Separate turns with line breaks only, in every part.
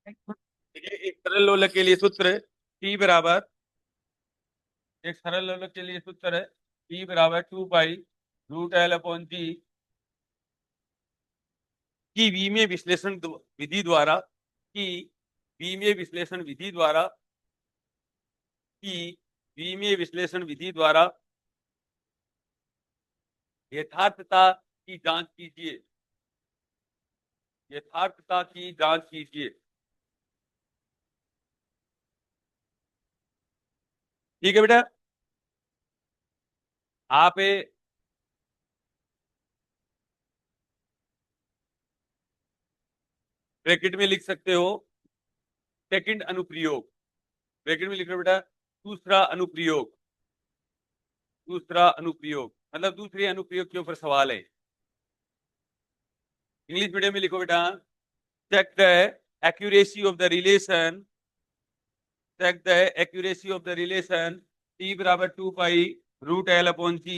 देखिए, एक सरल लोलक के लिए सूत्र T बराबर, एक सरल लोलक के लिए सूत्र है T बराबर 2 पाई √L/G की विमीय विश्लेषण विधि द्वारा, की विमीय विश्लेषण विधि द्वारा, की विमीय विश्लेषण विधि द्वारा यथार्थता की जांच कीजिए, यथार्थता की जांच कीजिए। ठीक है बेटा, आप ब्रैकेट में लिख सकते हो सेकंड अनुप्रयोग, ब्रैकेट में लिख रहे हो बेटा दूसरा अनुप्रयोग, दूसरा अनुप्रयोग मतलब दूसरे अनुप्रयोग के ऊपर सवाल है। इंग्लिश मीडियम में लिखो बेटा, check the accuracy of the relation, check the accuracy of the relation T बराबर 2 पाई √L/G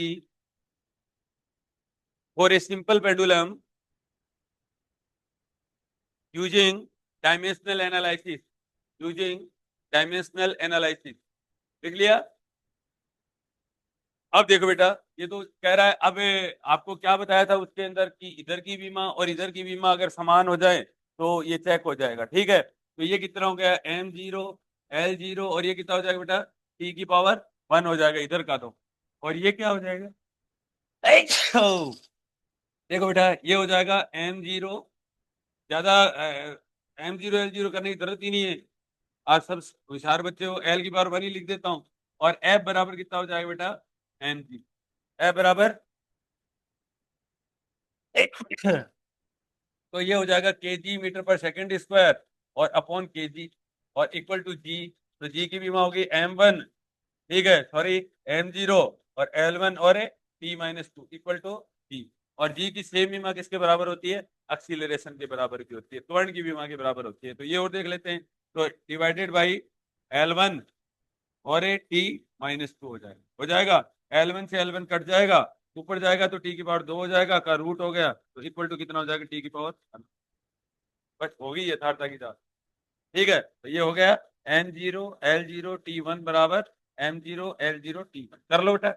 for a simple pendulum using dimensional analysis, using dimensional analysis। देख लिया? अब देखो बेटा, ये तो कह रहा है, अब आपको क्या बताया था उसके अंदर कि इधर की बीमा और इधर की बीमा अगर समान हो जाए तो ये चेक हो जाएगा। ठीक है, तो ये कितना हो गया M0 L0, और ये कितना हो जाएगा बेटा T⁻1 हो जाएगा इधर का तो, और ये क्या हो जाएगा देखो बेटा, ये हो जाएगा M0, ज्यादा M0 L0 करने की जरूरत ही नहीं है, आज सब होशियार बच्चे हो, L⁻1 ही लिख देता हूँ, और F बराबर कितना हो जाएगा बेटा mg, F बराबर तो ये हो जाएगा kg/s² और अपॉन kg और इक्वल टू g, तो g की बीमा होगी M1, ठीक है, सॉरी M0 और L1 और T-2 इक्वल टू g, और g की सेम बीमा किसके बराबर होती है, एक्सीलरेशन के बराबर की होती है, त्वरण की बीमा के बराबर होती है। तो ये और देख लेते हैं, तो डिवाइडेड बाई L1 और T-2 हो जाएगा L1 से L1 कट जाएगा, ऊपर जाएगा तो T⁻2 हो जाएगा, का रूट हो गया, तो इक्वल टू कितना हो जाएगा T⁻1। बस होगी यथार्थता की जांच। ठीक है, तो ये हो गया M0 L0 T1 बराबर M0 L0 T1, कर लो बेटा।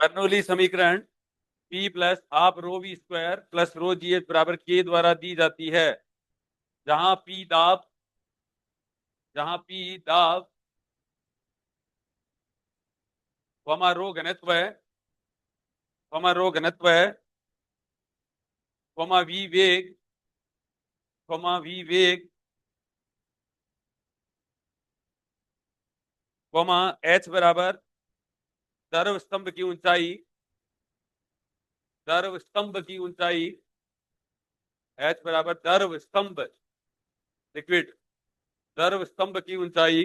बर्नौली समीकरण P plus half ρv² plus ρgh बराबर K द्वारा दी जाती है, जहां P दाब, जहां P दाब, ρ घनत्व है, ρ घनत्व है, v वेग, v वेग, h बराबर दर्व स्तंभ की ऊंचाई, दर्व स्तंभ की ऊंचाई, h बराबर दर्व स्तंभ, लिक्विड दर्व स्तंभ की ऊंचाई,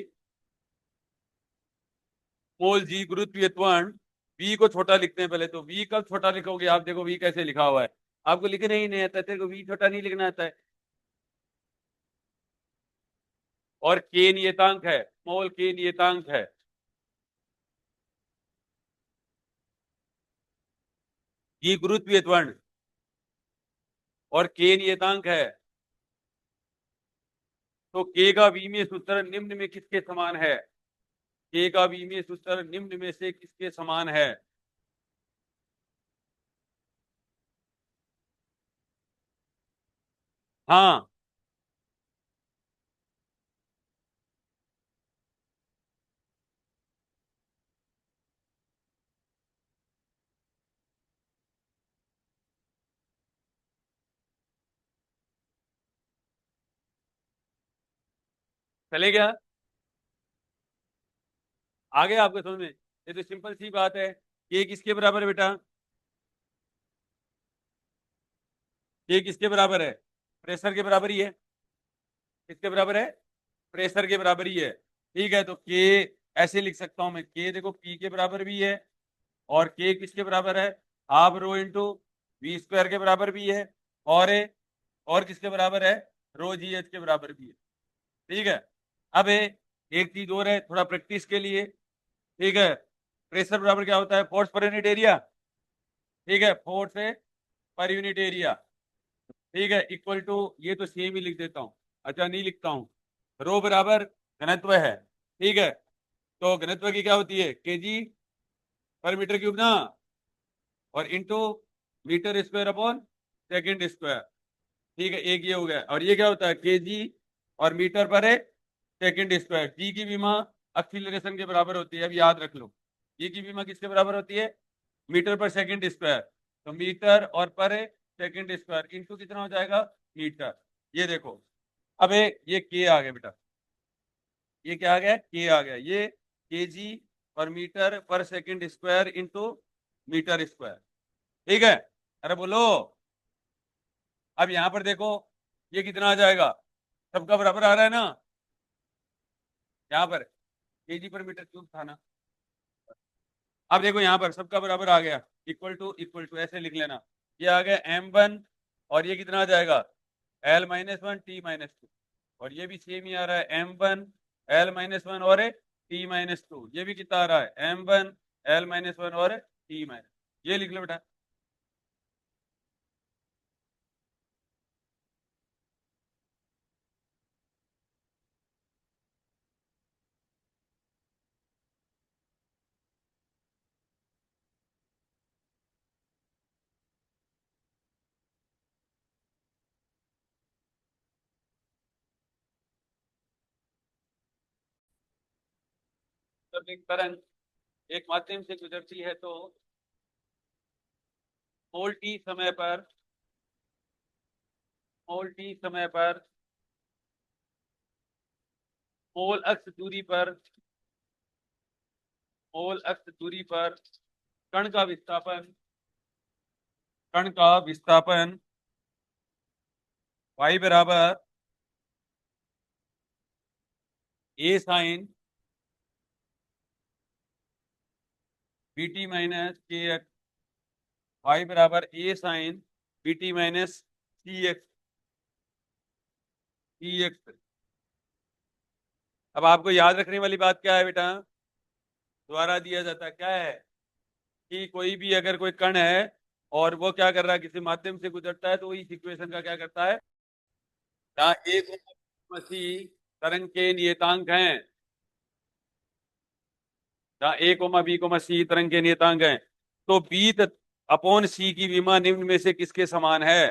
मोल जी गुरुत्वीय त्वरण, v को छोटा लिखते हैं पहले, तो v कब छोटा लिखोगे आप, देखो v कैसे लिखा हुआ है, आपको लिखने ही नहीं आता, तेरे को v छोटा नहीं लिखना आता है, और k नियतांक है, स्मॉल k नियतांक है, g गुरुत्वीय त्वरण और k नियतांक है, तो k का विमीय सूत्र निम्न में किसके समान है, k का विमीय सूत्र निम्न में से किसके समान है। हाँ, चले क्या, आगे आपको समझ में, ये तो सिंपल सी बात है, k किसके बराबर है बेटा, k किसके बराबर है, प्रेशर के बराबर ही है, किसके बराबर है, प्रेशर के बराबर ही है। ठीक है, तो k ऐसे लिख सकता हूं मैं, k देखो p के बराबर भी है, और k किसके बराबर है, हाफ ρ इंटू v² के बराबर भी है, और किसके बराबर है, रो जी एच के बराबर भी है। ठीक है, अब एक चीज और है थोड़ा प्रैक्टिस के लिए। ठीक है, प्रेशर बराबर क्या होता है, फोर्स पर यूनिट एरिया। ठीक है, फोर्स पर यूनिट एरिया। ठीक है, इक्वल टू, ये तो सेम ही लिख देता हूँ, अच्छा नहीं लिखता हूँ, रो बराबर घनत्व है। ठीक है, तो घनत्व की क्या होती है, केजी पर मीटर क्यूब ना, और into metre square upon second square. ठीक है, एक ये हो गया, और ये क्या होता है, केजी और मीटर पर सेकेंड स्क्वायर। जी की विमा एक्सीलरेशन के बराबर होती है, अब याद रख लो, जी की विमा किसके बराबर होती है, मीटर पर सेकेंड स्क्वायर। तो मीटर और पर सेकेंड स्क्वायर इंटू कितना हो जाएगा, मीटर। ये देखो, अब ये के आ गया बेटा, ये क्या आ गया, के आ गया, ये केजी और मीटर पर second square into metre square. ठीक है, अरे बोलो, अब यहां पर देखो ये कितना आ जाएगा, सबका बराबर आ रहा है ना, यहाँ पर केजी पर मीटर क्यूब था ना। अब देखो यहाँ पर सबका बराबर आ गया, इक्वल टू ऐसे लिख लेना, ये आ गया m1, और ये कितना आ जाएगा, l-1 t-2, और ये भी सेम ही आ रहा है, m1 l-1 और t-2, ये भी कितना आ रहा है, m1 l-1 और t-, ये लिख लो बेटा। जब एक तरंग एक माध्यम से गुजरती है तो मोल टी समय पर, मोल टी समय पर मोल अक्ष दूरी पर, मोल अक्ष दूरी पर कण का विस्थापन, कण का विस्थापन y बराबर a sine B T minus K X, Y बराबर a sine B T minus C X, C X. अब आपको याद रखने वाली बात क्या है बेटा, द्वारा दिया जाता क्या है, कि कोई भी अगर कोई कण है और वो क्या कर रहा है, किसी माध्यम से गुजरता है, तो इस इक्वेशन का क्या करता है, जहाँ एक मसी तरंग के नियतांक हैं, जहाँ a coma B comma C तरंग के नियतांक हैं, तो बी अपॉन सी की विमा निम्न में से किसके समान है,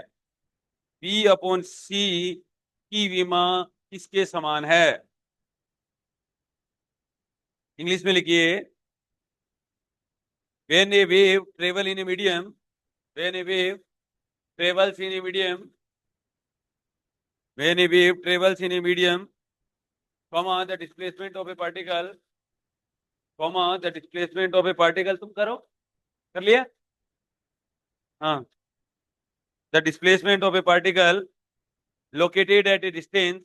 बी अपॉन सी की विमा किसके समान है, इंग्लिश में लिखिए, when a wave travel in a medium, when a wave travels in a medium, when a wave travels in a medium, comma the displacement of a particle, comma the displacement of a particle, तुम करो, कर लिया, हाँ, the displacement of a particle located at a distance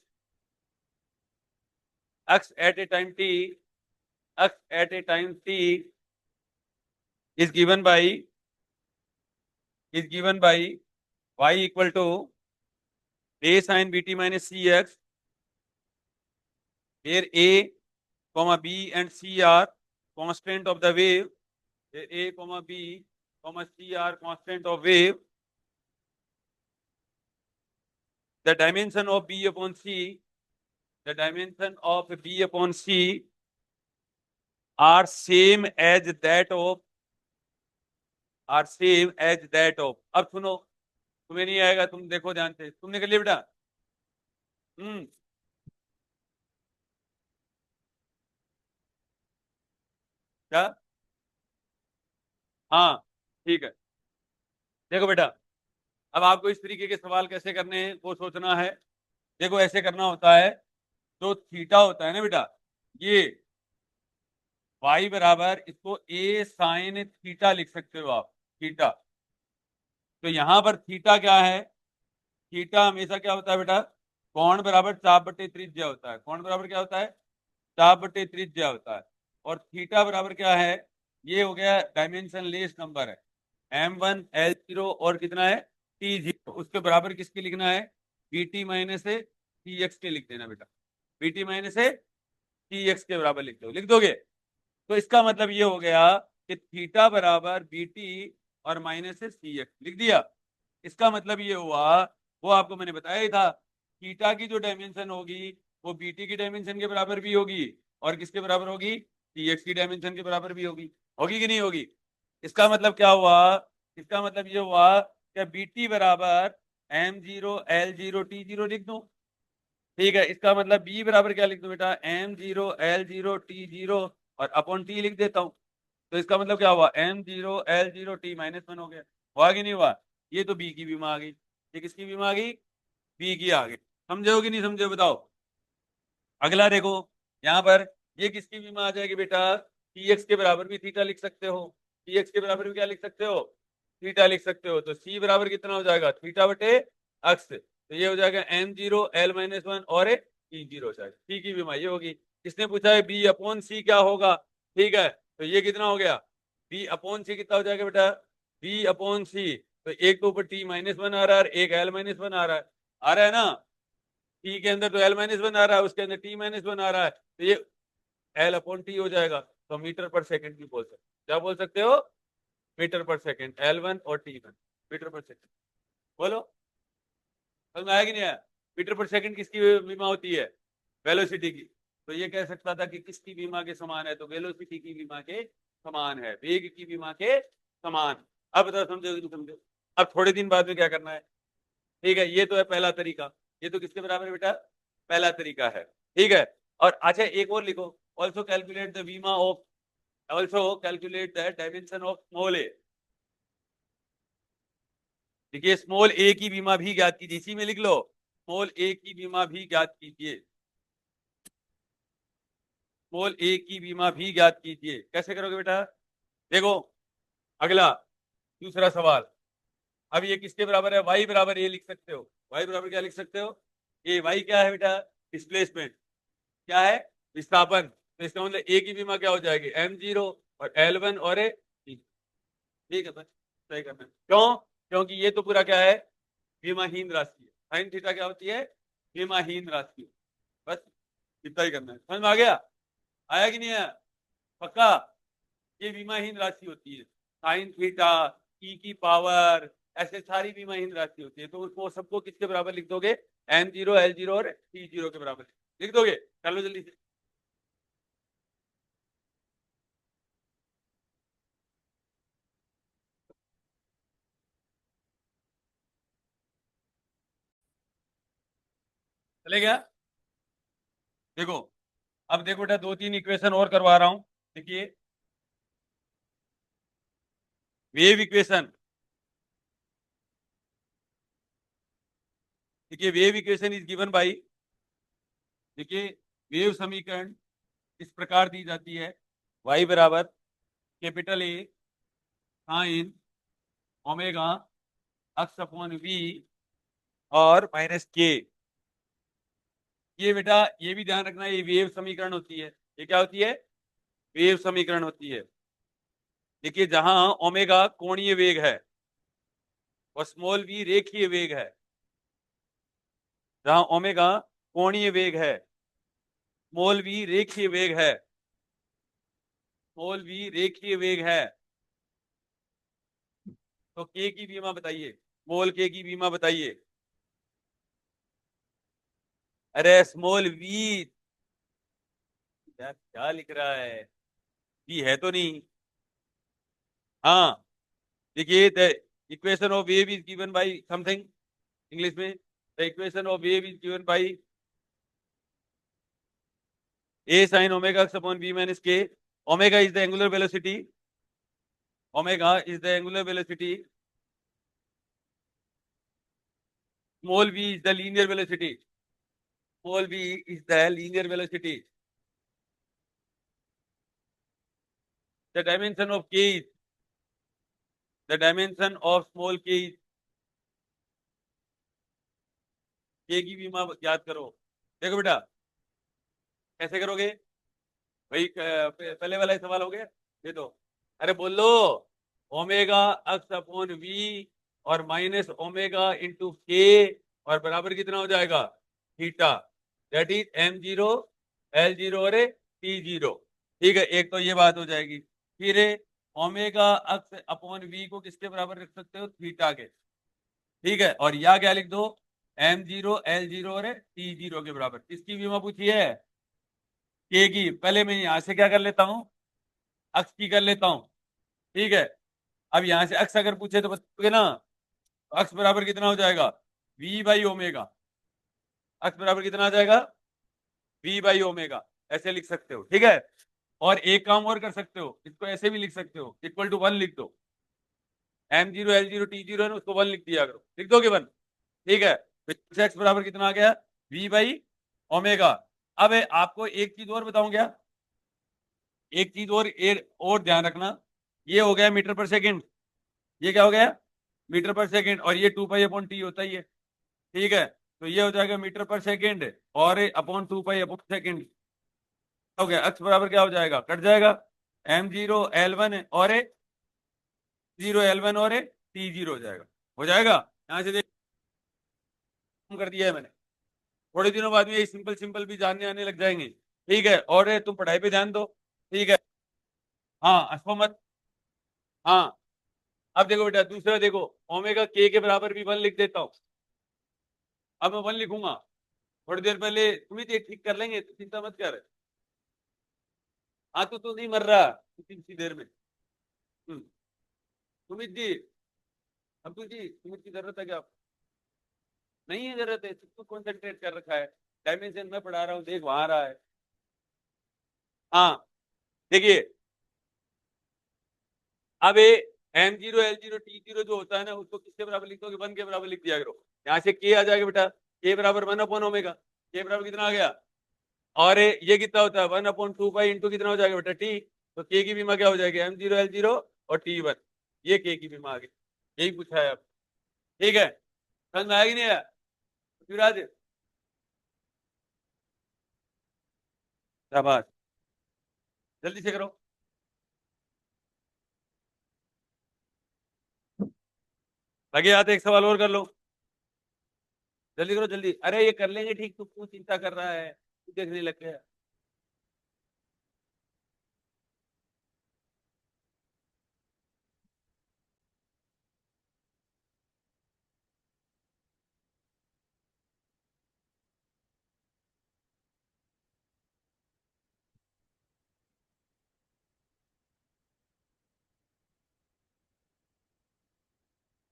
x at a time t, x at a time t is given by y equal to a sin bt minus cx, where a comma b and c are constant of the wave, where a comma b comma c are constant of wave, the dimension of b upon c, the dimension of b upon c are same as that of, are same as that of। अब सुनो, तुम्हें नहीं आएगा, तुम देखो ध्यान से, तुमने कर लिया बेटा, हम्म, क्या, हाँ, ठीक है, देखो बेटा, अब आपको इस तरीके के सवाल कैसे करने हैं वो सोचना है। देखो ऐसे करना होता है, जो थीटा होता है ना बेटा, ये y बराबर, इसको a साइन थीटा लिख सकते हो आप, थीटा। तो यहां पर थीटा क्या है, थीटा हमेशा क्या होता है बेटा, कोण बराबर चाप बटे त्रिज्या होता है, कोण बराबर क्या होता है, चाप बटे त्रिज्या होता है। और थीटा बराबर क्या है, ये हो गया डायमेंशन लेस नंबर है, m1 l0 और कितना है t0, उसके बराबर किसकी लिखना है, B T minus A T X के लिख देना बेटा, B T minus A T X के बराबर लिख दो, लिख दोगे। तो इसका मतलब ये हो गया कि थीटा बराबर बी टी और माइनस है सी एक्स, लिख दिया। इसका मतलब ये हुआ, वो आपको मैंने बताया ही था, थीटा की जो डायमेंशन होगी वो बीटी की डायमेंशन के बराबर भी होगी, और किसके बराबर होगी, टी एक्स की डायमेंशन के बराबर भी होगी। होगी कि नहीं होगी? इसका मतलब क्या हुआ, इसका मतलब ये हुआ कि बीटी बराबर M zero L zero T zero लिख दूं। ठीक है, इसका मतलब बी बराबर क्या लिख दूं बेटा, M zero L zero T zero और अपॉन टी लिख देता हूं। तो इसका मतलब क्या हुआ, M zero L zero T minus one हो गया। हुआ कि नहीं हुआ? ये तो बी की बीमा आ गई। ये किसकी बीमा आ गई, बी की आ गई। समझे हो कि नहीं समझे, बताओ। अगला देखो, यहाँ पर ये किसकी बीमा आ जाएगी बेटा, टी एक्स के बराबर भी थीटा लिख सकते हो, टी एक्स के बराबर भी क्या लिख सकते हो, थीटा लिख सकते हो। तो सी बराबर कितना हो जाएगा, थीटा बटे अक्स, तो ये हो जाएगा M zero L minus one और टी जीरो हो जाएगा, टी की बीमा ये होगी। इसने पूछा है बी अपॉन सी क्या होगा, ठीक है, तो ये कितना हो गया, बी अपॉन सी कितना हो जाएगा बेटा, बी अपॉन सी, तो एक तो ऊपर टी माइनस वन आ रहा है, एक एल माइनस वन आ रहा है, आ रहा है ना, टी के अंदर तो एल माइनस वन आ रहा है, उसके अंदर टी माइनस वन आ रहा है, तो ये एल अपॉन टी हो जाएगा। तो मीटर पर सेकंड भी बोल सकते, क्या बोल सकते हो, मीटर पर सेकंड, एल वन और टी वन, मीटर पर सेकंड। बोलो, समझ में आया कि नहीं आया? मीटर पर सेकंड किसकी बीमा होती है, वेलोसिटी की। तो ये कह सकता था कि किसकी बीमा के समान है, तो वेलोसिटी की बीमा के समान है, वेग की बीमा के समान। अब बताओ समझे कि नहीं समझे? अब थोड़े दिन बाद में क्या करना है, ठीक है, ये तो है पहला तरीका, ये तो किसके बराबर है बेटा, पहला तरीका है, ठीक है। और अच्छा एक और लिखो, ऑल्सो कैलकुलेट द बीमा of, also calculate the dimension of small a. देखिए स्मॉल ए की बीमा भी ज्ञात कीजिए, इसी में लिख लो, स्मॉल ए की बीमा भी ज्ञात कीजिए, स्मॉल ए की बीमा भी ज्ञात कीजिए। कैसे करोगे बेटा, देखो अगला दूसरा सवाल, अब ये किसके बराबर है, वाई बराबर ए लिख सकते हो, वाई बराबर क्या लिख सकते हो, ए, वाई क्या है बेटा, डिस्प्लेसमेंट, क्या है, विस्थापन। तो इसका मतलब ए की बीमा क्या हो जाएगी, एम जीरो और एल वन और ए, ठीक है सर, सही करना है। क्यों, क्योंकि ये तो पूरा क्या है, बीमाहीन राशि है, साइन थीटा क्या होती है, बीमाहीन राशि। बस इतना ही करना है, समझ में आ गया, आया कि नहीं आया, पक्का। ये बीमाहीन राशि होती है, साइन थीटा, ई की पावर, ऐसे सारी बीमाहीन राशि होती है। तो उसको सबको किसके बराबर लिख दोगे, एम जीरो एल जीरो और टी जीरो के बराबर लिख दोगे। चलो जल्दी से, चले गया। देखो, अब देखो बेटा दो तीन इक्वेशन और करवा रहा हूं, देखिए वेव इक्वेशन, देखिए wave equation is given by, देखिए वेव समीकरण इस प्रकार दी जाती है, y बराबर capital A sine omega X upon V और माइनस के। ये बेटा ये भी ध्यान रखना, ये वेव समीकरण होती है, ये क्या होती है, वेव समीकरण होती है। देखिए जहां ओमेगा कोणीय वेग है और स्मॉल वी रेखीय वेग है, जहां ओमेगा कोणीय वेग है, स्मॉल वी रेखीय वेग है, स्मॉल वी रेखीय वेग है, तो के की बीमा बताइए, स्मॉल के की बीमा बताइए। अरे स्मॉल वी, यार क्या लिख रहा है, वी है तो नहीं। हाँ, देखिए the equation of wave is given by something, English में the equation of wave is given by a sin omega x upon v minus k. Omega is the angular velocity, omega is the angular velocity, small v is the linear velocity, small v is the linear velocity. The dimension of k is, the dimension of small k is, k की बीमा याद करो। देखो बेटा कैसे करोगे, भाई पहले वाला ही सवाल हो गया, ये तो, अरे बोल लो, ओमेगा एक्स अपॉन वी और माइनस ओमेगा इंटू के, और बराबर कितना हो जाएगा theta, that is m0 l0 और t0। ठीक है, एक तो ये बात हो जाएगी। फिर ओमेगा अक्स अपॉन वी को किसके बराबर रख सकते हो, थीटा के। ठीक है, और या क्या लिख दो, m0 l0 और t0 के बराबर। किसकी विमा पूछी है, के की। पहले मैं यहां से क्या कर लेता हूं, अक्स की कर लेता हूं। ठीक है, अब यहां से अक्स अगर पूछे तो बताओगे ना, तो अक्स बराबर कितना हो जाएगा, v बाई ओमेगा। अक्स बराबर कितना आ जाएगा, v बाई ओमेगा, ऐसे लिख सकते हो। ठीक है, और एक काम और कर सकते हो, इसको ऐसे भी लिख सकते हो, इक्वल टू 1 लिख दो। m0 l0 t0 है ना, उसको 1 लिख दिया करो, लिख दोगे 1। ठीक है, तो एक्स बराबर कितना आ गया, v बाई ओमेगा। अब आपको एक चीज और बताऊं क्या, एक चीज और ध्यान रखना, ये हो गया मीटर पर सेकंड, ये क्या हो गया मीटर पर सेकंड, और ये 2 पाई अपॉन टी होता ही है। ठीक है, तो ये हो जाएगा मीटर पर सेकंड और अपॉन 2 पाई अपॉन सेकंड। हो गया, अक्स बराबर क्या हो जाएगा, कट जाएगा, m0 l1 और 0 l1 और t0 हो जाएगा। हो जाएगा, यहां से देख कर दिया है मैंने। थोड़े दिनों बाद में ये सिंपल सिंपल भी जानने आने लग जाएंगे। ठीक है, और तुम पढ़ाई पे ध्यान दो। ठीक है, हाँ हंसो मत। हाँ, अब देखो बेटा, दूसरा देखो, ओमेगा के बराबर भी 1 लिख देता हूँ। अब मैं 1 लिखूंगा, थोड़ी देर पहले तुम ही ठीक कर लेंगे, तो चिंता मत कर। हाँ, तो नहीं मर रहा इतनी देर में। सुमित जी, अब्दुल जी, सुमित की जरूरत है क्या, नहीं है जरूरत है, सबको कॉन्सेंट्रेट कर रखा है। डायमेंशन में पढ़ा रहा हूँ, देख वहां रहा है। हाँ, देखिए, अब ये m0 l0 t0 जो होता है ना, उसको किसके बराबर लिख दोगे, 1 के बराबर लिख दिया करो। यहाँ से के आ जाएगा बेटा, के बराबर 1 अपॉन ओमेगा। के बराबर कितना आ गया, और ये कितना होता है 1/2 पाई इंटू कितना हो जाएगा बेटा टी। तो के की बीमा क्या हो जाएगी, m0 l0 और t1। ये के की बीमा आ गई, यही पूछा है अब। ठीक है, समझ में आया कि नहीं आया पृथ्वीराज, शाबाश, जल्दी से करो। लगे हाथ, एक सवाल और कर लो, जल्दी करो जल्दी। अरे ये कर लेंगे ठीक, तू क्यों चिंता कर रहा है, तू देखने लग गया।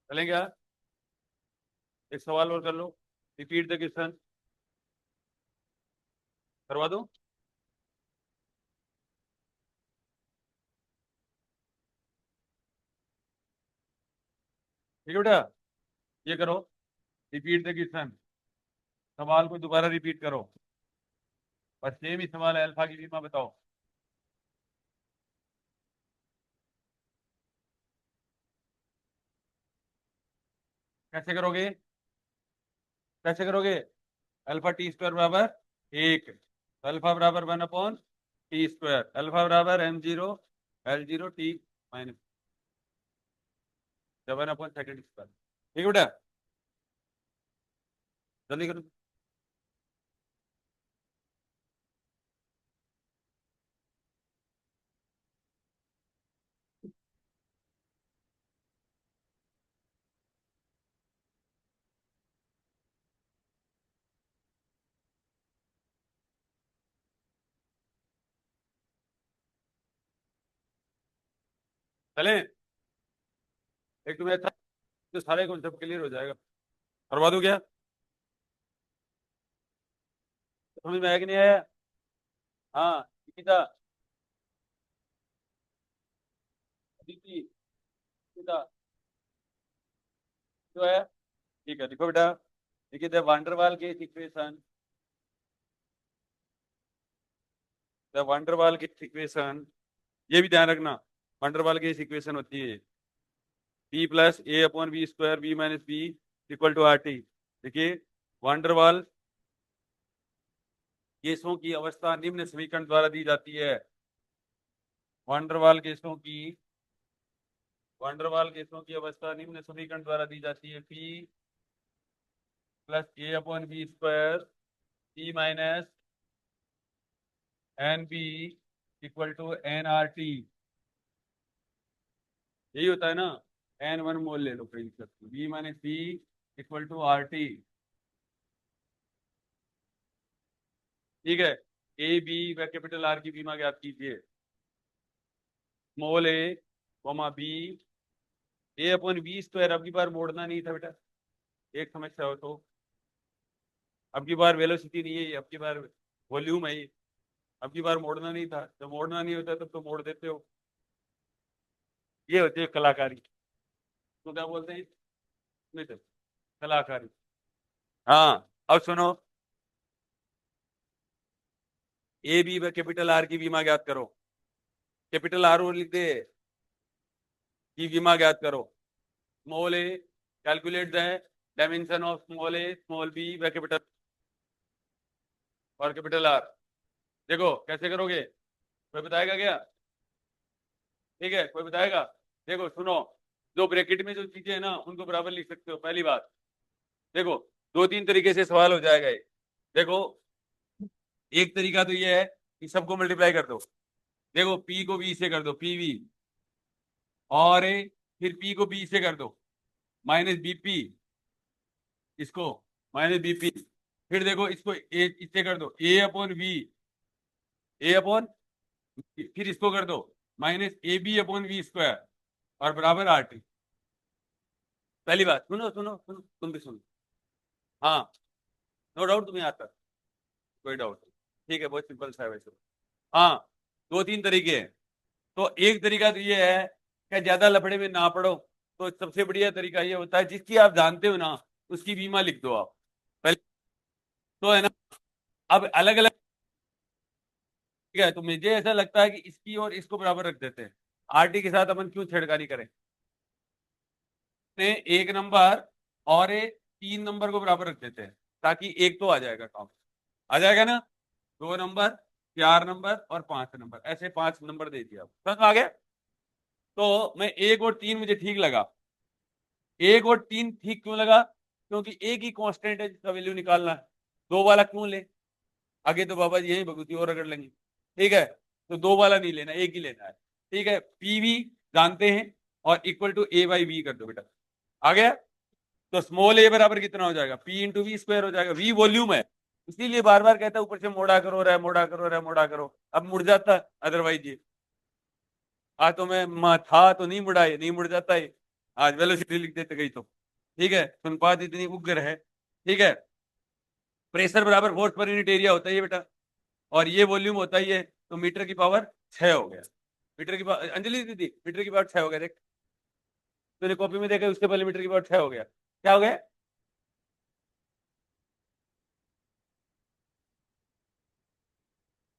चलेंगे यार, एक सवाल और कर लो, रिपीट द क्वेश्चन, करवा दो। ठीक है बेटा, ये करो, रिपीट द क्वेश्चन, सवाल को दोबारा रिपीट करो, बस सेम ही सवाल है, अल्फा की बीमा बताओ। कैसे करोगे, कैसे करोगे, अल्फा टी स्क्वायर बराबर 1, अल्फा बराबर 1/t², अल्फा बराबर m0 l0 t माइनस 7/2। ठीक है बेटा, जल्दी करो। चले, एक तुम्हें अच्छा, तो सारे कॉन्सेप्ट क्लियर हो जाएगा। करवा दूं क्या, समझ में आया कि नहीं आया। हाँ, गीता, दीदी, गीता, जो है। ठीक है, देखो बेटा, देखिए the van der Waal case equation, the van der Waal case equation, ये भी ध्यान रखना, वांडरवाल केस इक्वेशन होती है p plus A upon B square B minus B equal to R T. देखिए, वांडरवाल केसों की अवस्था निम्न समीकरण द्वारा दी जाती है। वांडरवाल केसों की, वांडरवाल केसों की अवस्था निम्न समीकरण द्वारा दी जाती है, p plus A upon B square T minus N B equal to N R T. यही होता है ना, एन वन मोल ले लो कहीं से, B minus C equal to R T. ठीक है, ए बी व कैपिटल आर की बीमा ज्ञात कीजिए। Small A comma B, A upon B square अब की बार मोड़ना नहीं था बेटा, एक समस्या हो तो। अब की बार वेलोसिटी नहीं है ये, अब की बार वॉल्यूम है ये। अब की बार मोड़ना नहीं था, जब मोड़ना नहीं होता तब तो मोड़ देते हो। ये होती है कलाकारी। तो क्या बोलते हैं, नहीं तो कलाकारी। हाँ अब सुनो, ए बी व कैपिटल आर की बीमा ज्ञात करो। कैपिटल आर और लिख दे, की बीमा ज्ञात करो। Small A, calculate the dimension of small A small B व कैपिटल और कैपिटल आर। देखो कैसे करोगे, कोई बताएगा क्या? ठीक है, कोई बताएगा? देखो सुनो, जो ब्रैकेट में जो चीजें है ना उनको बराबर लिख सकते हो, पहली बात। देखो दो तीन तरीके से सवाल हो जाएगा ये। देखो एक तरीका तो ये है कि सबको मल्टीप्लाई कर दो। देखो पी को बी से कर दो, पी वी, और फिर पी को बी से कर दो माइनस बीपी, इसको माइनस बीपी। फिर देखो इसको ए इससे कर दो, A upon V, A upon, फिर इसको कर दो minus A B upon V square और बराबर आर टी। पहली बात सुनो सुनो सुनो, तुम भी सुनो। हाँ, नो डाउट तुम्हें आता, कोई डाउट नहीं। ठीक है, बहुत सिंपल सा है वैसे। हाँ, दो तीन तरीके हैं। तो एक तरीका तो ये है कि ज्यादा लफड़े में ना पड़ो, तो सबसे बढ़िया तरीका ये होता है जिसकी आप जानते हो ना उसकी बीमा लिख दो आप पहले। तो है ना, अब अलग अलग, ठीक है, तो मुझे ऐसा लगता है कि इसकी और इसको बराबर रख देते हैं। आरटी के साथ अपन क्यों छेड़खानी करें, ने एक नंबर और तीन नंबर को बराबर रख देते हैं, ताकि एक तो आ जाएगा काम, आ जाएगा ना। दो नंबर, चार नंबर और पांच नंबर, ऐसे पांच नंबर दे दिया, समझ में आ गया? तो मैं एक और तीन मुझे ठीक लगा। एक और तीन ठीक क्यों लगा? क्योंकि एक ही कांस्टेंट है जिसका वैल्यू निकालना है। दो वाला क्यों ले, आगे तो बाबा जी यही भगवती और रगड़ लेंगे। ठीक है, तो दो वाला नहीं लेना, एक ही लेना है। ठीक है, पीवी जानते हैं और equal to A by B कर दो बेटा, आ गया। तो स्मॉल ए बराबर कितना हो जाएगा, पी इंटू वी स्क्वायर हो जाएगा, वी वॉल्यूम है, इसीलिए बार बार कहता है ऊपर से मोड़ा करो रहा, मोड़ा करो रहा, मोड़ा करो। अब मुड़ जाता, अदरवाइज ये आज तो मैं था तो नहीं मुड़ा, ये नहीं मुड़ जाता है। आज वेलोसिटी लिख देते गई तो। ठीक है, सुनपात इतनी उग्र है। ठीक है, प्रेशर बराबर फोर्स पर यूनिट एरिया होता है ये बेटा, और ये वॉल्यूम होता ही है। तो मीटर की पावर 6 हो गया। मीटर की पावर, अंजलि दीदी मीटर की पावर 6 हो गया, देख तूने कॉपी में देखा, उसके पहले मीटर की पावर 6 हो गया, क्या हो गया?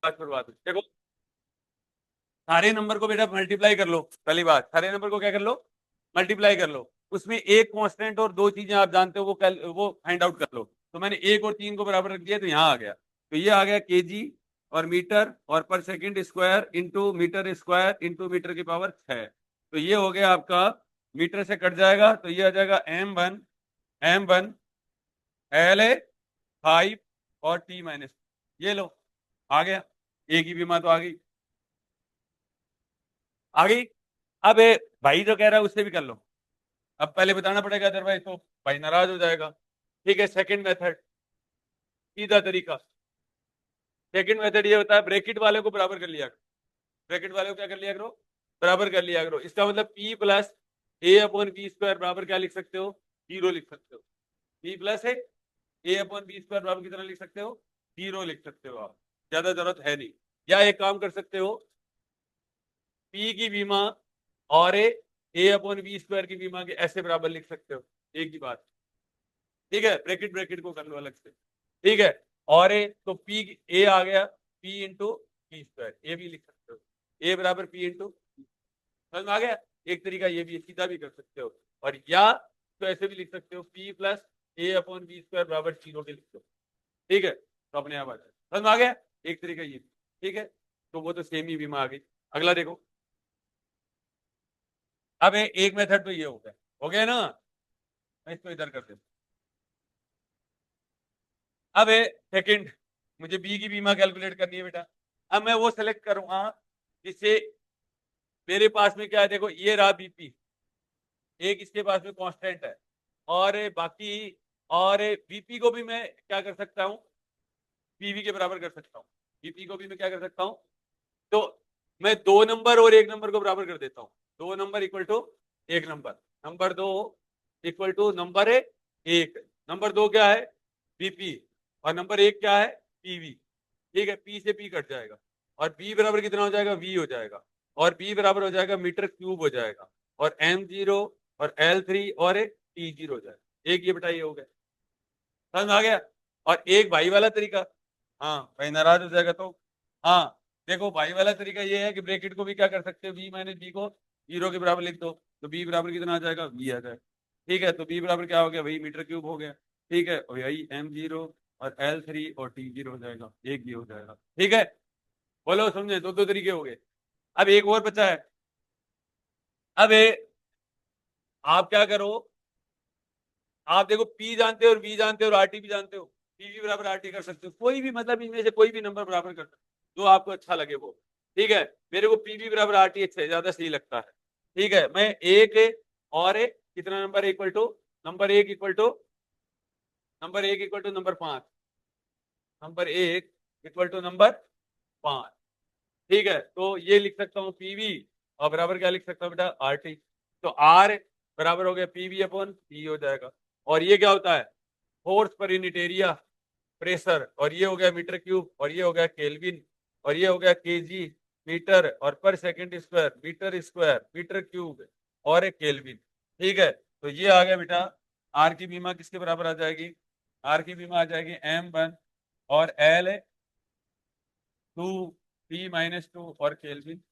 बात पर बात देखो, सारे नंबर को बेटा मल्टीप्लाई कर लो, पहली बात सारे नंबर को क्या कर लो, मल्टीप्लाई कर लो। उसमें एक कांस्टेंट और दो चीजें आप जानते हो वो फाइंड आउट कर लो। तो मैंने एक और तीन को बराबर रख दिया तो यहाँ आ गया, तो ये आ गया केजी और मीटर और पर second square into metre square into metre की पावर 6। तो ये हो गया आपका, मीटर से कट जाएगा तो ये आ जाएगा M1 LA 5 और T माइनस, ये लो आ गया। एक ही बीमा तो आ गई, आ गई। अब भाई जो कह रहा है उससे भी कर लो, अब पहले बताना पड़ेगा अदरवाइज तो भाई नाराज हो जाएगा। ठीक है, सेकंड मेथड, सीधा तरीका। सेकंड मेथड ये होता है, ब्रैकेट वाले को बराबर कर लिया करो, ब्रैकेट वाले को क्या कर लिया करो, बराबर कर लिया करो। इसका मतलब P plus A upon B square बराबर क्या लिख सकते हो, 0 लिख सकते हो। P प्लस है ए अपॉन बी स्क्वायर बराबर कितना लिख सकते हो, 0 लिख सकते हो आप, ज्यादा जरूरत है नहीं। या एक काम कर सकते हो, P की बीमा और ए अपॉन बी स्क्वायर की बीमा के ऐसे बराबर लिख सकते हो, एक ही बात। ठीक है, ब्रैकेट ब्रैकेट को कर लो अलग से। ठीक है, और तो पी ए आ गया, पी इंटू पी स्क्वायर, ए भी लिख सकते हो, ए बराबर पी इंटू, समझ में आ गया? एक तरीका ये भी, सीधा भी कर सकते हो, और या तो ऐसे भी लिख सकते हो, P plus A upon B square बराबर 0 के लिख दो। ठीक है, तो अपने आप आ जाए, समझ में आ गया? एक तरीका ये भी। ठीक है, तो वो तो सेम ही बीमा आ गई। अगला देखो, अब एक मेथड तो ये हो गया ना, मैं इसको इधर कर देता अब है सेकंड, मुझे बी की बीमा कैलकुलेट करनी है बेटा। अब मैं वो सेलेक्ट करूंगा जिससे मेरे पास में क्या है, देखो ये रहा बीपी, एक इसके पास में कांस्टेंट है, और बाकी, और बीपी को भी मैं क्या कर सकता हूँ, पीवी के बराबर कर सकता हूँ। बीपी को भी मैं क्या कर सकता हूँ, तो मैं दो नंबर और एक नंबर को बराबर कर देता हूँ। दो नंबर इक्वल टू एक नंबर, नंबर दो इक्वल टू नंबर एक, नंबर दो क्या है, बीपी, और नंबर एक क्या है, पीवी। ठीक है, पी से पी कट जाएगा, और बी बराबर कितना हो जाएगा, वी हो जाएगा, और बी बराबर हो जाएगा मीटर क्यूब हो जाएगा, और एम जीरो और एल थ्री और टी जीरो हो जाएगा। एक ये बेटा ये हो गया, समझ आ गया। और एक भाई वाला तरीका, हाँ भाई नाराज हो जाएगा तो, हाँ देखो भाई वाला तरीका ये है कि ब्रैकेट को भी क्या कर सकते हो, बी माइनस बी को जीरो के बराबर लिख दो, तो बी बराबर कितना आ जाएगा, बी आ जाएगा। ठीक है, तो बी बराबर क्या हो गया, वही मीटर क्यूब हो गया। ठीक है, और यही एम जीरो और एल थ्री और टी जीरो हो जाएगा, एक भी हो जाएगा। ठीक है, बोलो समझे, दो दो तरीके हो गए। अब एक और बचा है। अब आप क्या करो, आप देखो पी जानते हो और वी जानते हो और आरटी भी जानते हो, पीवी बराबर आरटी कर सकते हो, कोई भी मतलब इनमें से कोई भी नंबर बराबर कर सकते हो जो आपको अच्छा लगे वो। ठीक है, मेरे को पीवी बराबर आरटी अच्छा ज्यादा सही लगता है। ठीक है, मैं एक और कितना नंबर इक्वल टू, नंबर एक इक्वल टू, नंबर एक इक्वल टू नंबर पांच, नंबर एक इक्वल टू नंबर पांच। ठीक है, तो ये लिख सकता हूँ पीवी, और बराबर क्या लिख सकता हूँ बेटा, आर टी। तो आर बराबर हो गया पीवी अपॉन पी हो जाएगा, और ये क्या होता है, force per unit area, pressure, और ये हो गया मीटर क्यूब, और ये हो गया केल्विन, और ये हो गया केजी मीटर, और पर second square metre square metre cube, और एक केल्विन। ठीक है, तो ये आ गया बेटा, आर की बीमा किसके बराबर आ जाएगी, आर की बीमा आ जाएगी एम वन और L two, P minus two और केल्विन।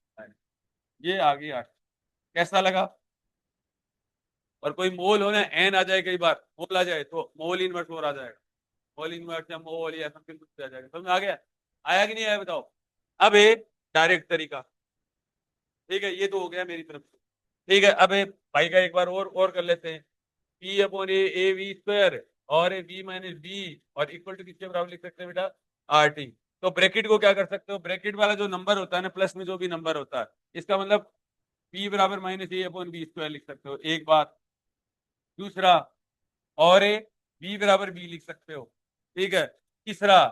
ये आ गई आठ। कैसा लगा। और कोई मोल हो ना, एन आ जाए, कई बार मोल आ जाए तो मोल इनवर्स और आ जाएगा, मोल इनवर्स या मोल या समथिंग कुछ आ जाएगा, समझ आ गया, आया कि नहीं आया बताओ। अब डायरेक्ट तरीका, ठीक है, ये तो हो गया मेरी तरफ से। ठीक है, अब भाई का एक बार और कर लेते हैं। P upon A V square और बी माइनस बी, और इक्वल टू किसके बराबर लिख सकते हैं बेटा, आर टी। तो ब्रैकेट को क्या कर सकते हो, ब्रैकेट वाला जो नंबर होता है ना, प्लस में जो भी नंबर होता है, इसका मतलब पी बराबर माइनस ए अपॉन बी स्क्वायर लिख सकते हो, एक बात। दूसरा, और बी बराबर बी लिख सकते हो। ठीक है, तीसरा,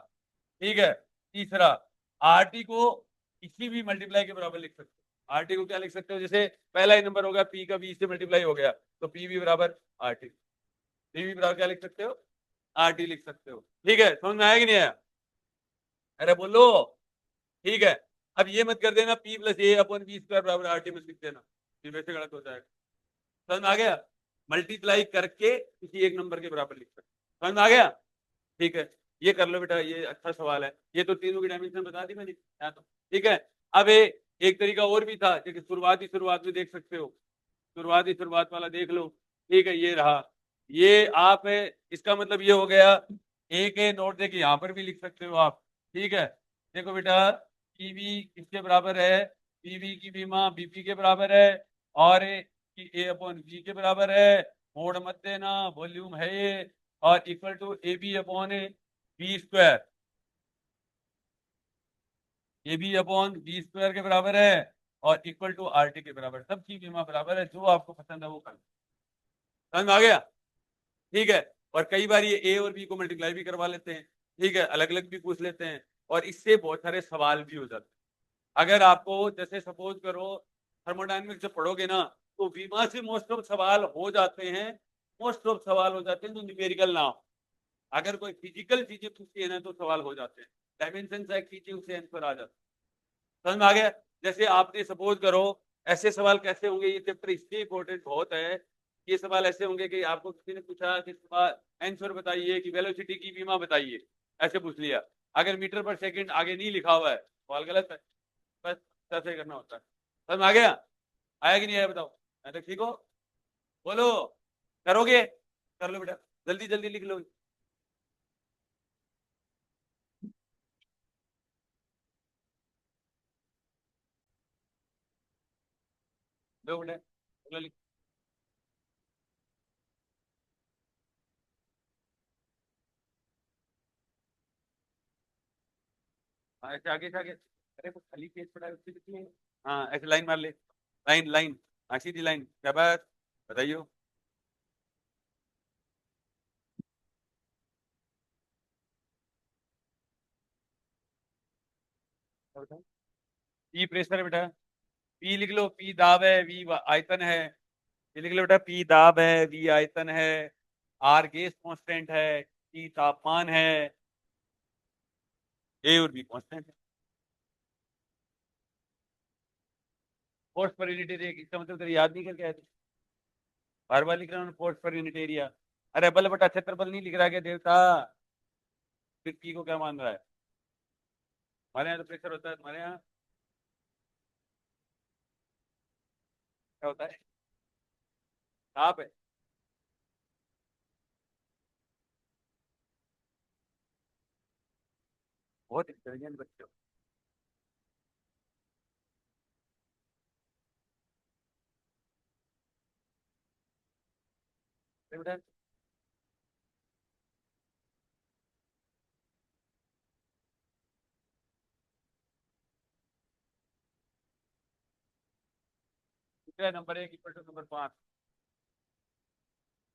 ठीक है, तीसरा, आर टी को किसी भी मल्टीप्लाई के बराबर लिख सकते हो। आर टी को क्या लिख सकते हो, जैसे पहला ही नंबर हो गया पी का बी से मल्टीप्लाई हो गया, तो पी बी बराबर आर टी, पी बी बराबर क्या लिख सकते हो, आर टी लिख सकते हो। ठीक है, समझ में आया कि नहीं आया, अरे बोलो। ठीक है, अब ये मत कर देना P plus A upon B square बराबर आर टी मत लिख देना, फिर वैसे गलत हो जाएगा। समझ में आ गया, मल्टीप्लाई करके किसी एक नंबर के बराबर लिख सकते, समझ में आ गया। ठीक है, ये कर लो बेटा, ये अच्छा सवाल है, ये तो तीनों की डायमेंशन बता दी मैंने, या तो ठीक है। अब एक तरीका और भी था, कि शुरुआत में देख सकते हो, शुरुआत वाला देख लो। ठीक है, ये रहा, ये आप इसका मतलब ये हो गया, एक नोट देके यहाँ पर भी लिख सकते हो आप। ठीक है, देखो बेटा, पीवी किसके बराबर है, पीवी की बीमा बीपी के बराबर है, और ए अपॉन बी के बराबर है, मोड़ मत देना, वॉल्यूम है ये, और equal to A B upon B square, A B upon B square के बराबर है, और इक्वल टू आर टी के बराबर, सबकी बीमा बराबर है, जो आपको पसंद है वो कर, समझ में आ गया। ठीक है, और कई बार ये ए और बी को मल्टीप्लाई भी करवा लेते हैं, ठीक है, अलग अलग भी पूछ लेते हैं, और इससे बहुत सारे सवाल भी हो जाते हैं। अगर आपको जैसे सपोज करो थर्मोडायनेमिक्स जब पढ़ोगे ना, तो बीमा से मोस्ट ऑफ सवाल हो जाते हैं, मोस्ट ऑफ सवाल हो जाते हैं जो न्यूमेरिकल ना हो। अगर कोई फिजिकल चीजें पूछती है ना, तो सवाल हो जाते हैं, डायमेंशन चेक कीजिए, उससे आंसर आ जाता है, समझ में आ गया। जैसे आपने सपोज करो, ऐसे सवाल कैसे होंगे, ये चैप्टर इसलिए इंपॉर्टेंट बहुत है, ये सवाल ऐसे होंगे कि आपको किसी ने पूछा कि सवाल आंसर बताइए, कि वेलोसिटी की बीमा बताइए, ऐसे पूछ लिया, अगर मीटर पर सेकंड आगे नहीं लिखा हुआ है, सवाल गलत है, बस ऐसे करना होता है। समझ में आ गया, आया कि नहीं आया बताओ, मैं तो ठीक हो, बोलो, करोगे, कर लो बेटा, जल्दी जल्दी लिख लो। लो बेटा, चलो हाँ ऐसे आगे से आगे, अरे वो खाली पेज पड़ा है उससे कितनी है? हाँ ऐसे लाइन मार ले, लाइन लाइन, हाँ सीधी लाइन, क्या बात, बताइयो। पी प्रेशर है बेटा, पी लिख लो, पी दाब है, वी आयतन है, ये लिख लो बेटा, पी दाब है, वी आयतन है, आर गैस कांस्टेंट है, टी तापमान है, ए और बी कांस्टेंट है। फोर्स पर यूनिट एरिया इसका मतलब तेरे याद नहीं करके आए थे, बार बार लिख रहा हूँ फोर्स पर यूनिट एरिया। अरे बल बटा क्षेत्रफल नहीं लिख रहा क्या देवता, फिर पी को क्या मान रहा है? हमारे यहाँ तो प्रेशर होता है, तुम्हारे यहाँ क्या होता है? ताप है। बहुत इंटेलिजेंट बच्चे हो। अरे बेटा, दूसरा नंबर एक इक्वल टू नंबर 5,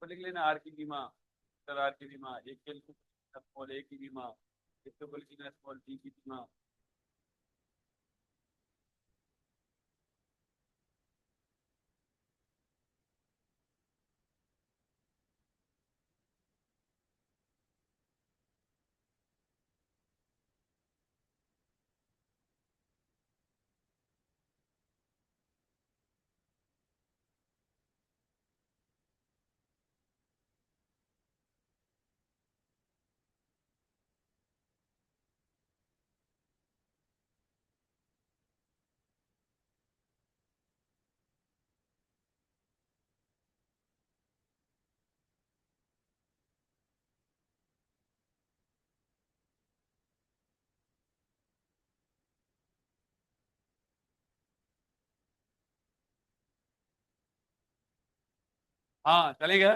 तो लिख लेना आर की बीमा, सर आर की बीमा, एक के स्मॉल ए की बीमा, एक तो बोल की स्मॉल डी की बीमा। हाँ चलेगा।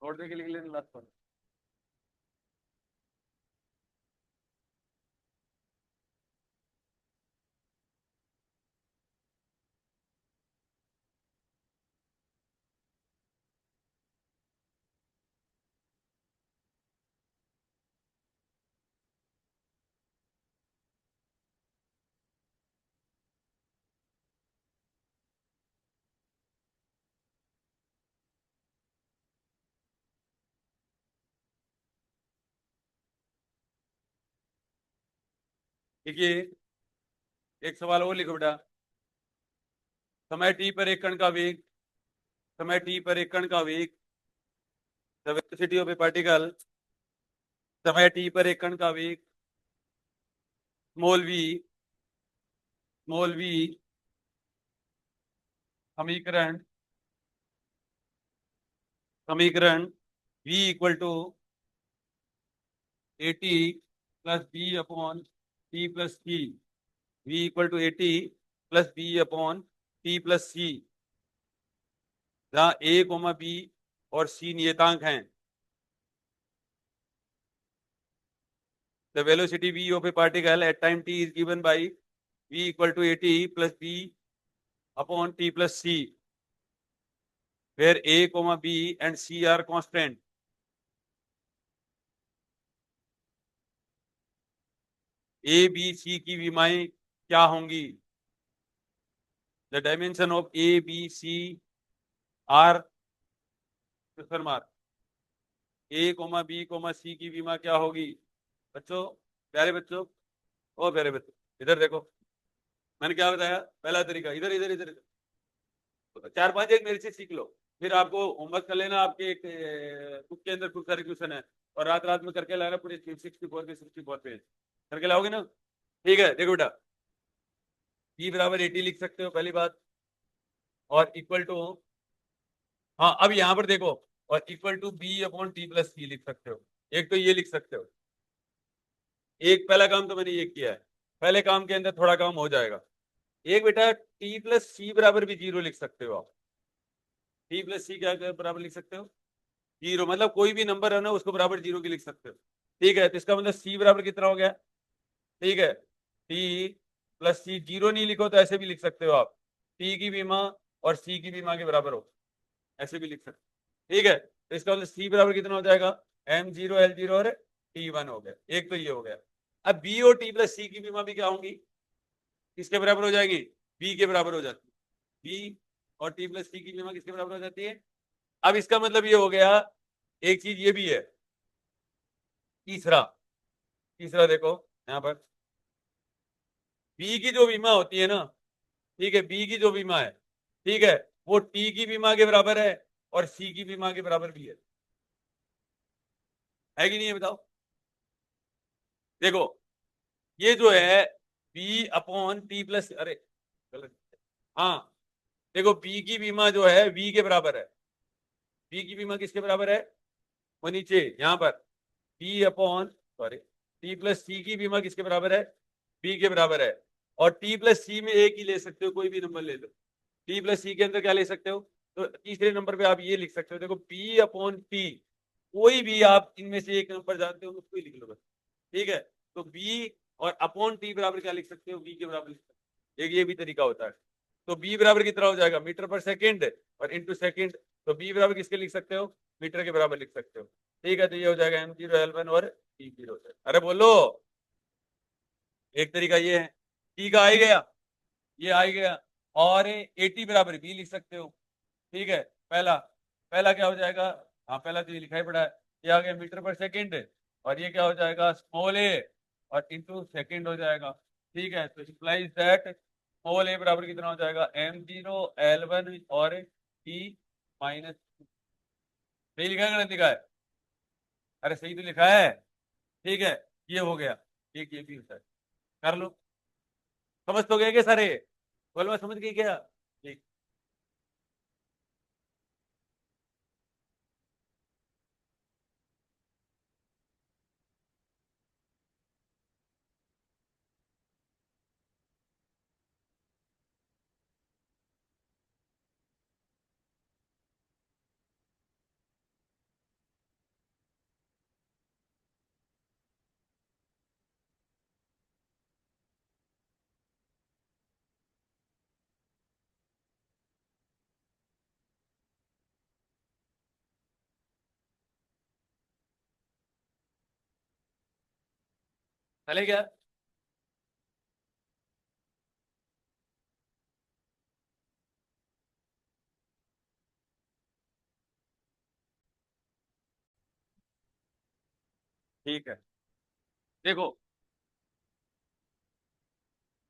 छोड़ दे के लिख लेना लास्ट पर। देखिए, एक सवाल और लिखो बेटा, समय टी पर एक कण का वेग, समय टी पर एक कण का वेग, the velocity of A particle, समय टी पर एक कण का वेग, स्मॉल वी, स्मॉल वी, समीकरण, समीकरण v equal to a t plus b upon t plus c, v equal to a t plus b upon t plus c, जहाँ a coma B और सी नियतांक हैं। The velocity v of a particle at time t is given by v equal to at plus b upon t plus c, where a comma b and c are constant. a b c की विमाएं क्या होंगी? The dimension of a b c are, question mark, a comma b comma c की विमा क्या होगी? बच्चों, प्यारे बच्चों, ओ प्यारे बच्चों, इधर देखो, मैंने क्या बताया? पहला तरीका, इधर इधर इधर, चार पांच एक मेरे से सीख लो, फिर आपको होमवर्क कर लेना, आपके एक बुक के अंदर खूब सारे क्वेश्चन है, और रात रात में करके लाना पूरे 64 पेज करके लाओगे ना? ठीक है, देखो बेटा, बी बराबर 80 लिख सकते हो पहली बात, और इक्वल टू, हाँ अब यहाँ पर देखो, और equal to b upon t plus c लिख सकते हो, एक तो ये लिख सकते हो, एक पहला काम तो मैंने ये किया है, पहले काम के अंदर थोड़ा काम हो जाएगा। एक बेटा टी प्लस सी बराबर भी 0 लिख सकते हो आप, टी प्लस सी क्या बराबर लिख सकते हो? जीरो, मतलब कोई भी नंबर है ना उसको बराबर जीरो की लिख सकते हो। ठीक है, तो इसका मतलब सी बराबर कितना हो गया? ठीक है, टी प्लस सी, जीरो नहीं लिखो तो ऐसे भी लिख सकते हो आप, टी की भी माँ और सी की भी माँ के बराबर हो, ऐसे भी लिख सकते हो। ठीक है, तो इसका मतलब सी बराबर कितना हो जाएगा? एम जीरो एल जीरो और टी वन हो गया, एक तो ये हो गया। अब बी और टी प्लस सी की भी माँ भी क्या होंगी? किसके बराबर हो जाएगी? बी के बराबर हो जाती है। बी और टी प्लस सी की भी माँ किसके बराबर हो जाती है? अब इसका मतलब ये हो गया, एक चीज ये भी है, तीसरा, तीसरा देखो यहाँ पर, बी की जो बीमा होती है ना, ठीक है, बी की जो बीमा है, ठीक है, वो टी की बीमा के बराबर है और सी की बीमा के बराबर भी है कि नहीं है बताओ? देखो, ये जो है बी अपॉन टी प्लस, अरे गलत, हाँ, देखो बी की बीमा जो है वी के बराबर है, बी की बीमा किसके बराबर है? वो नीचे यहाँ पर, t upon, sorry, t plus c की बीमा किसके बराबर है? बी के बराबर है। और टी प्लस सी में एक ही ले सकते हो, कोई भी नंबर ले लो, टी प्लस सी के अंदर क्या ले सकते हो? तो तीसरे नंबर पे आप ये लिख सकते हो, देखो पी अपॉन टी, कोई भी आप इनमें से एक नंबर जानते हो उसको ही लिख लो बस। ठीक है, तो बी और अपॉन टी बराबर क्या लिख सकते हो? बी के बराबर लिख सकते हो, एक ये भी तरीका होता है। तो बी बराबर कितना हो जाएगा? मीटर पर सेकेंड और इंटू सेकेंड, तो बी बराबर किसके लिख सकते हो? मीटर के बराबर लिख सकते हो। ठीक है, तो ये हो जाएगा एम जीरो एल वन और टी जीरो। अरे बोलो, एक तरीका ये है, टी का आ ही गया, ये आ ही गया, और एटी बराबर बी लिख सकते हो। ठीक है, पहला, पहला क्या हो जाएगा? हाँ, पहला तो ये लिखा ही पड़ा है, ये आ गया मीटर पर सेकेंड, और ये क्या हो जाएगा? स्मॉल ए और इंटू सेकेंड हो जाएगा। ठीक है, तो इम्प्लाइज दैट स्मॉल ए बराबर कितना हो जाएगा? एम जीरो एल वन और टी माइनस, सही लिखा है गलत लिखा है? अरे सही तो लिखा है। ठीक है, ये हो गया, एक ये भी होता है, कर लो। समझ तो गए क्या सारे? बोलो मैं समझ गई क्या? ठीक, चले क्या? ठीक है, देखो,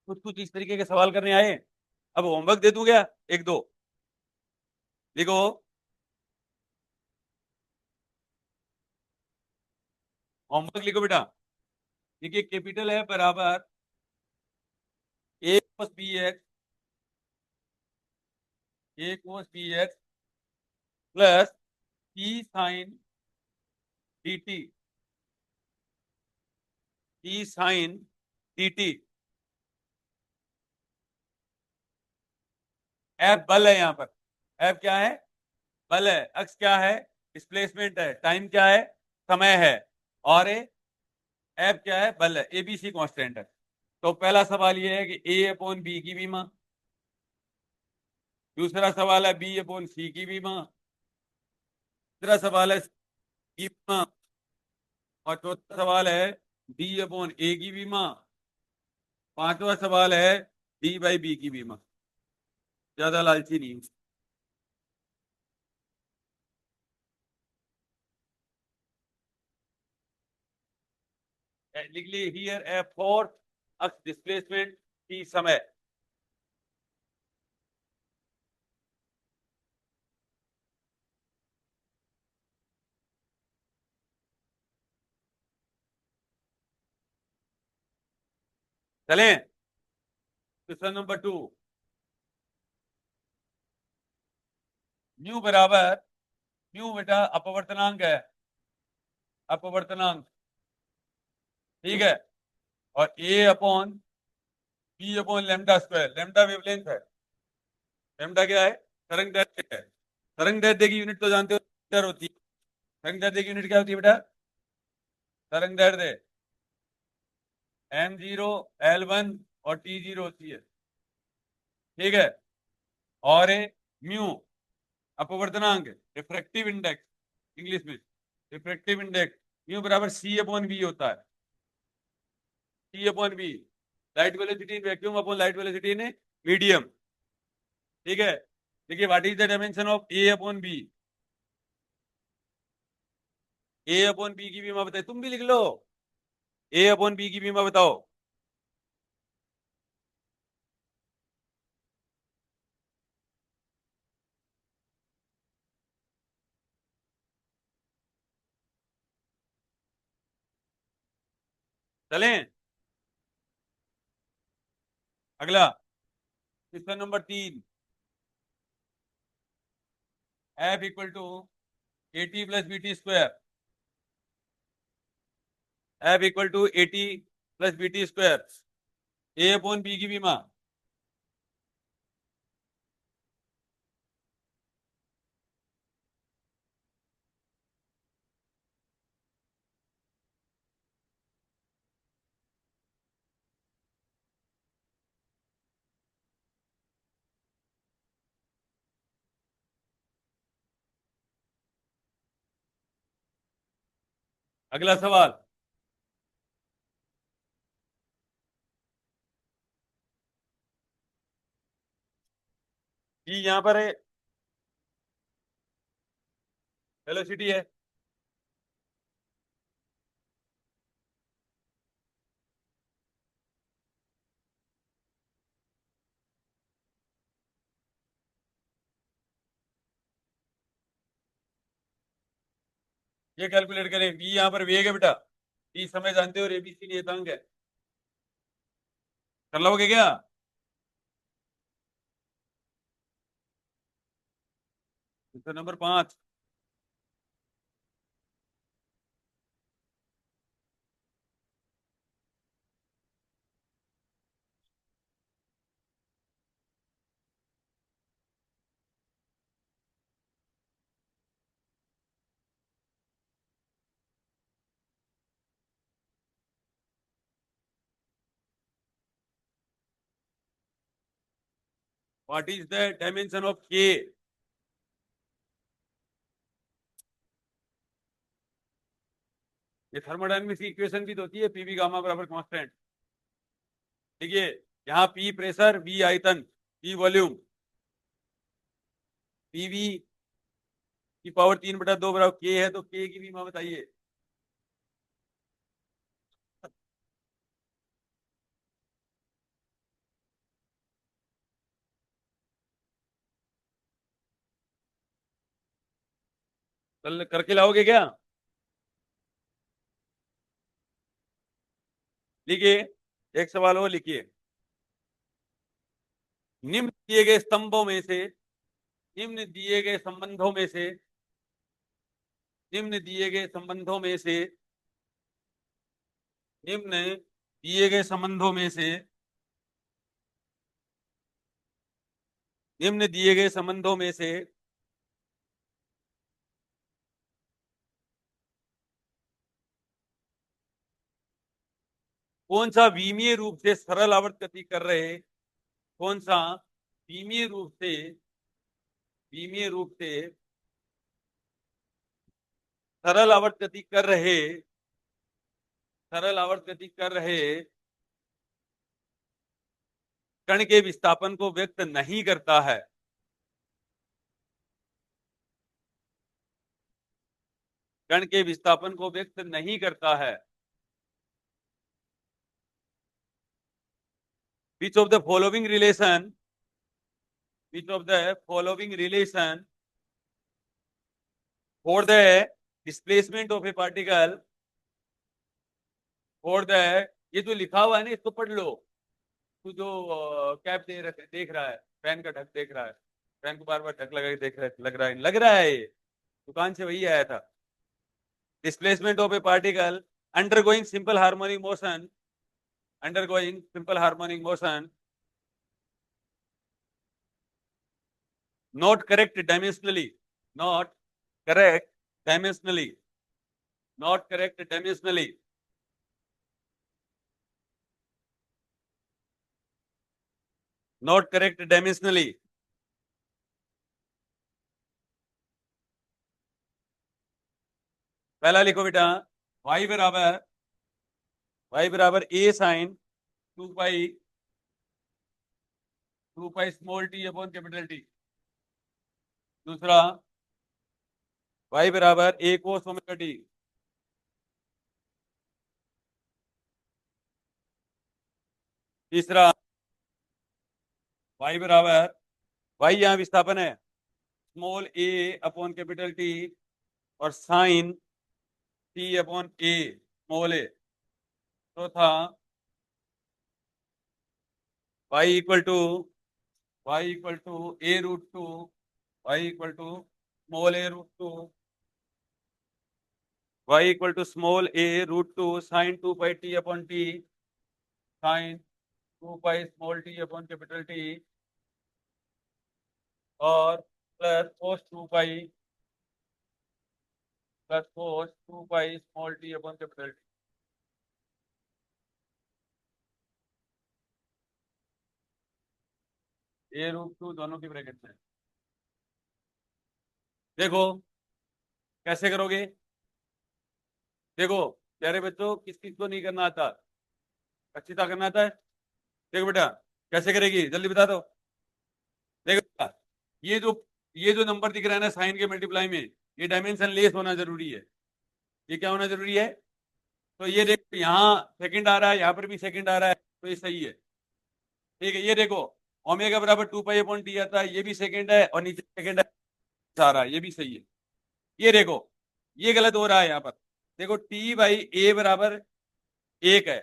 कुछ कुछ इस तरीके के सवाल करने आए, अब होमवर्क दे दूं क्या? एक दो लिखो। होमवर्क लिखो बेटा। देखिए, कैपिटल है बराबर a cos b x, a cos b x plus t sine d t, t sine d t. F बल है यहाँ पर, एफ क्या है? बल है। एक्स क्या है? डिस्प्लेसमेंट है। टाइम क्या है? समय है। और एफ क्या है? बल है। एबीसी कांस्टेंट है। तो पहला सवाल ये है कि ए अपॉन बी की बीमा, दूसरा सवाल है बी अपॉन सी की बीमा, तीसरा सवाल है सी की बीमा, और चौथा सवाल है डी अपॉन ए की बीमा, पांचवा सवाल है डी बाई बी की बीमा। ज्यादा लालची नहीं हूं। लिख लिए here f for x displacement, t समय। चलें, क्वेश्चन नंबर टू। न्यू बराबर, न्यू बेटा अपवर्तनांक है, अपवर्तनांक। ठीक है, और a upon b upon lambda square, lambda wavelength है, लेमडा क्या है? तरंग दैर्घ्य है। तरंग दैर्ध्य की यूनिट तो जानते हो मीटर होती है। तरंग दैर्ध्य की यूनिट क्या होती है बेटा? तरंग दैर्ध्य m0 l1 और t0 होती है, ठीक है। और म्यू अपवर्तनांक, रिफ्रैक्टिव इंडेक्स इंग्लिश में, रिफ्रैक्टिव इंडेक्स म्यू बराबर c अपॉन v होता है, c upon v। Light velocity in vacuum upon light velocity in medium, ठीक है। देखिए what is the dimension of a upon b? a upon b की बीमा बताए, तुम भी लिख लो, a अपॉन b की बीमा बताओ। चलें अगला, question number 3। F equal to AT plus BT square, F equal to AT plus BT square, A upon B की बीमा। अगला सवाल, ये यहां पर है वेलोसिटी है, ये कैलकुलेट करें। v यहां पर वेग है बेटा, v समय जानते हो, एबीसी नियतांक है। कर लोगे क्या? Question number 5। What is the dimension of k? ये थर्मोडायनेमिक्स की इक्वेशन भी तो होती है, पीवी गामा बराबर कांस्टेंट। देखिए यहाँ p प्रेशर, v आयतन, p वॉल्यूम, pv की पावर 3/2 बराबर k है, तो k की बीमा बताइए। कल करके लाओगे क्या? लिखिए, एक सवाल और लिखिए। निम्न दिए गए स्तंभों में से, निम्न दिए गए संबंधों में से, निम्न दिए गए संबंधों में से, निम्न दिए गए संबंधों में से, निम्न दिए गए संबंधों में से कौन सा विमीय रूप से सरल आवर्त गति कर रहे, कौन सा विमीय रूप से, विमीय रूप से सरल आवर्त गति कर रहे, सरल आवर्त गति कर रहे कण के विस्थापन को व्यक्त नहीं करता है। कण के विस्थापन को व्यक्त नहीं करता है। Which of the following relation, which of the following relation for the displacement of a particle, for the, ये जो लिखा हुआ है ना इसको पढ़ लो। तू जो कैप देख रहा है, फैन का ढक देख रहा है, फैन को बार बार ढक लगा के देख रहा है, लग रहा है ये दुकान से वही आया था। Displacement of A particle undergoing simple harmonic motion, undergoing simple harmonic motion, not correct dimensionally, not correct dimensionally, not correct dimensionally. Not correct dimensionally. पहला लिखो बेटा, y बराबर a sin 2 pi small t upon capital t. दूसरा y बराबर a cos omega t। तीसरा y बराबर, y यहाँ विस्थापन है, small a upon capital t और sine t upon a small a। चौथा y equal to a root two, y equal to small a root two, y equal to small a root two sine 2 pi t upon t, sine 2 pi small t upon capital t और plus cos 2 pi small t upon capital t. A root two दोनों की bracket में। देखो कैसे करोगे, देखो प्यारे बच्चों, किस किस को नहीं करना आता, अच्छी तरह करना आता है। देखो बेटा कैसे करेगी, जल्दी बता दो। देखो बेटा, ये जो ये जो नंबर दिख रहा है ना साइन के मल्टीप्लाई में, ये डायमेंशन लेस होना जरूरी है। ये क्या होना जरूरी है, तो ये देखो यहाँ सेकंड आ रहा है, यहाँ पर भी सेकंड आ रहा है, तो ये सही है। ठीक है, ये देखो ओमेगा बराबर 2 पाई अपॉन टी आता है, ये भी सेकंड है और नीचे सेकंड आ रहा है, ये भी सही है। ये देखो ये गलत हो रहा है यहाँ पर। देखो टी बाई ए बराबर 1 है,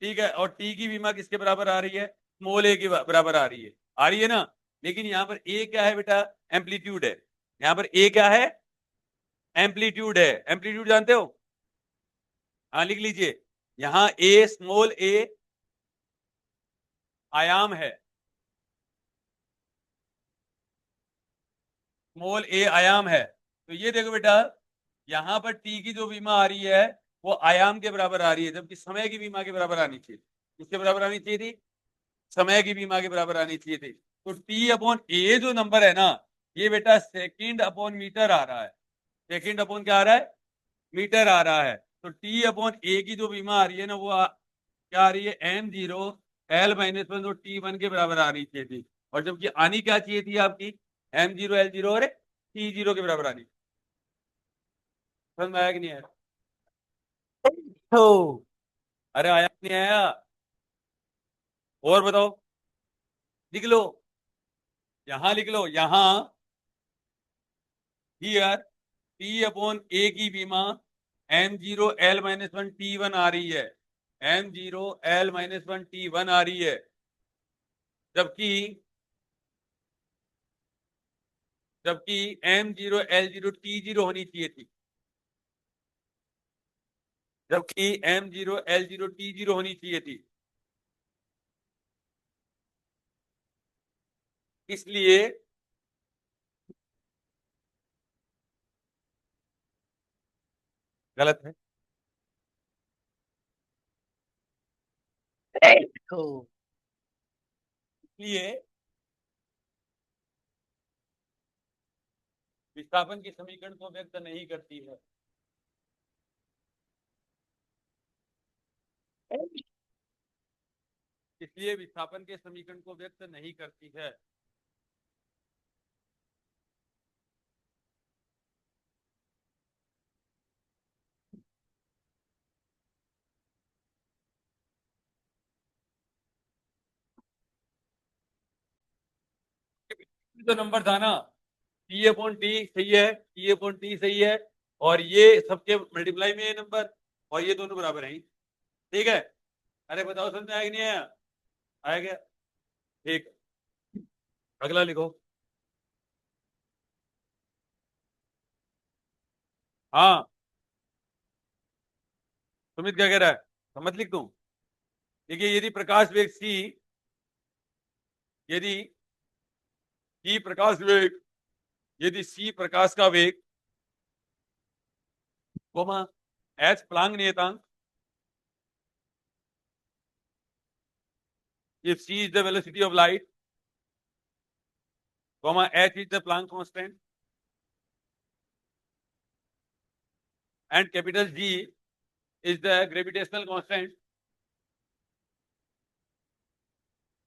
ठीक है, और टी की विमा किसके बराबर आ रही है, स्मॉल ए के बराबर आ रही है ना। लेकिन यहाँ पर ए क्या है बेटा, एम्पलीट्यूड है। यहाँ पर ए क्या है, एम्पलीट्यूड है। एम्पलीट्यूड जानते हो, हाँ लिख लीजिए। यहाँ ए स्मॉल ए आयाम है, स्मॉल ए आयाम है। तो ये देखो बेटा, यहाँ पर टी की जो विमा आ रही है वो आयाम के बराबर आ रही है, जबकि समय की विमा के बराबर आनी चाहिए। किसके बराबर आनी चाहिए थी, समय की विमा के बराबर आनी चाहिए थी। तो टी अपॉन ए जो नंबर है ना, ये बेटा सेकंड अपॉन मीटर आ रहा है। सेकंड अपॉन क्या आ रहा है, मीटर आ रहा है। तो टी अपॉन ए की जो विमा आ रही है ना, वो क्या आ रही है, m0 L-1 जो t1 के बराबर आ रही थी। और जबकि आनी क्या चाहिए थी आपकी, m0 L0 और t0 के बराबर आनी। समझ में आया कि नहीं आया, ओ, अरे आया कि नहीं आया, और बताओ, लिख लो, यहां लिख लो, यहां हियर टी अपॉन ए की विमा m0 L-1 आ रही है, m0 L-1 आ रही है। जबकि जबकि m0 L0 T0 होनी चाहिए थी, जबकि m0 L0 T0 होनी चाहिए थी। इसलिए गलत है। तो इसलिए विस्थापन की समीकरण को व्यक्त नहीं करती है। इसलिए विस्थापन के समीकरण को व्यक्त नहीं करती है। जो नंबर था ना, टी अपॉन टी सही है, टी अपॉन टी सही है, और ये सबके मल्टीप्लाई में ये नंबर, और ये दोनों बराबर हैं। ठीक है, अरे बताओ समझ में आया कि नहीं आया, आया क्या, ठीक, अगला लिखो। हाँ सुमित क्या कह रहा है, समझ लिख दूं। देखिए यदि प्रकाश वेग सी, यदि प्रकाश वेग यदि c प्रकाश का वेग, कोमा h प्लांक नियतांक, if c is the velocity of light, comma h is the Planck constant, and capital G is the gravitational constant,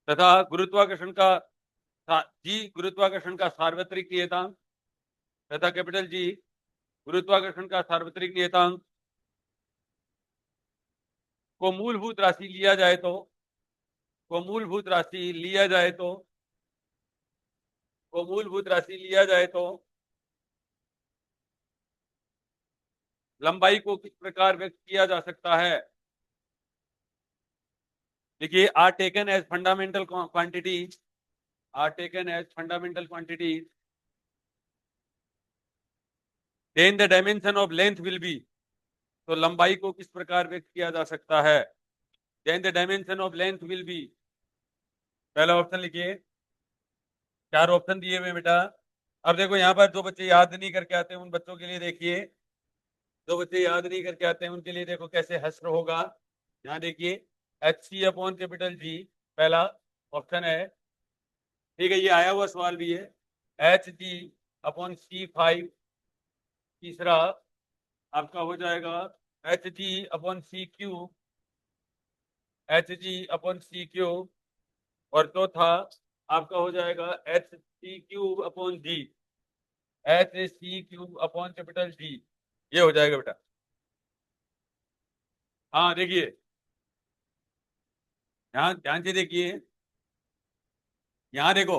तथा गुरुत्वाकर्षण का G गुरुत्वाकर्षण का सार्वत्रिक नियतांक तथा कैपिटल G गुरुत्वाकर्षण का सार्वत्रिक नियतांक को मूलभूत राशि लिया जाए तो, को मूलभूत राशि लिया जाए तो, को मूलभूत राशि लिया जाए तो लंबाई को किस प्रकार व्यक्त किया जा सकता है? देखिए, are taken as fundamental quantities, are taken as fundamental quantities, then the dimension of length will be, तो लंबाई को किस प्रकार व्यक्त किया जा सकता है? Then the dimension of length will be, पहला ऑप्शन लिखिए, 4 ऑप्शन दिए हुए बेटा। अब देखो यहाँ पर जो बच्चे याद नहीं करके आते हैं उन बच्चों के लिए देखिए, जो बच्चे याद नहीं करके आते हैं उनके लिए देखो कैसे हश्र होगा। यहाँ देखिए, H C upon capital G पहला ऑप्शन है, ठीक है, ये आया हुआ सवाल भी है। एच जी अपॉन C5 तीसरा आपका हो जाएगा H G upon C3, H G upon C3, और चौथा आपका हो जाएगा HC³ अपॉन जी, HC³ अपॉन कैपिटल जी, ये हो जाएगा बेटा। हाँ देखिए, यहाँ ध्यान से देखिए, यहाँ देखो,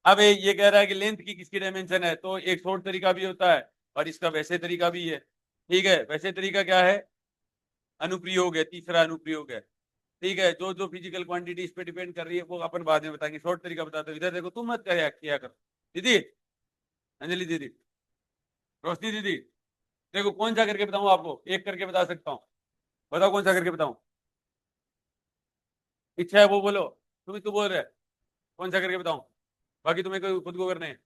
अब ये कह रहा है कि लेंथ की किसकी डायमेंशन है, तो एक शॉर्ट तरीका भी होता है और इसका वैसे तरीका भी है, ठीक है। वैसे तरीका क्या है? अनुप्रयोग है, तीसरा अनुप्रयोग है, ठीक है। जो जो फिजिकल क्वांटिटी इस पे डिपेंड कर रही है वो अपन बाद में बताएंगे, शॉर्ट तरीका बताते हो। इधर देखो, तुम मत किया करो दीदी, अंजलि दीदी, रोशनी दीदी, देखो कौन सा करके बताऊं आपको? एक करके बता सकता हूँ, बताओ कौन सा करके बताऊं? इच्छा है वो बोलो, तुम तो बोल रहे कौन सा करके बताऊं, बाकी तुम्हें खुद को करने हैं।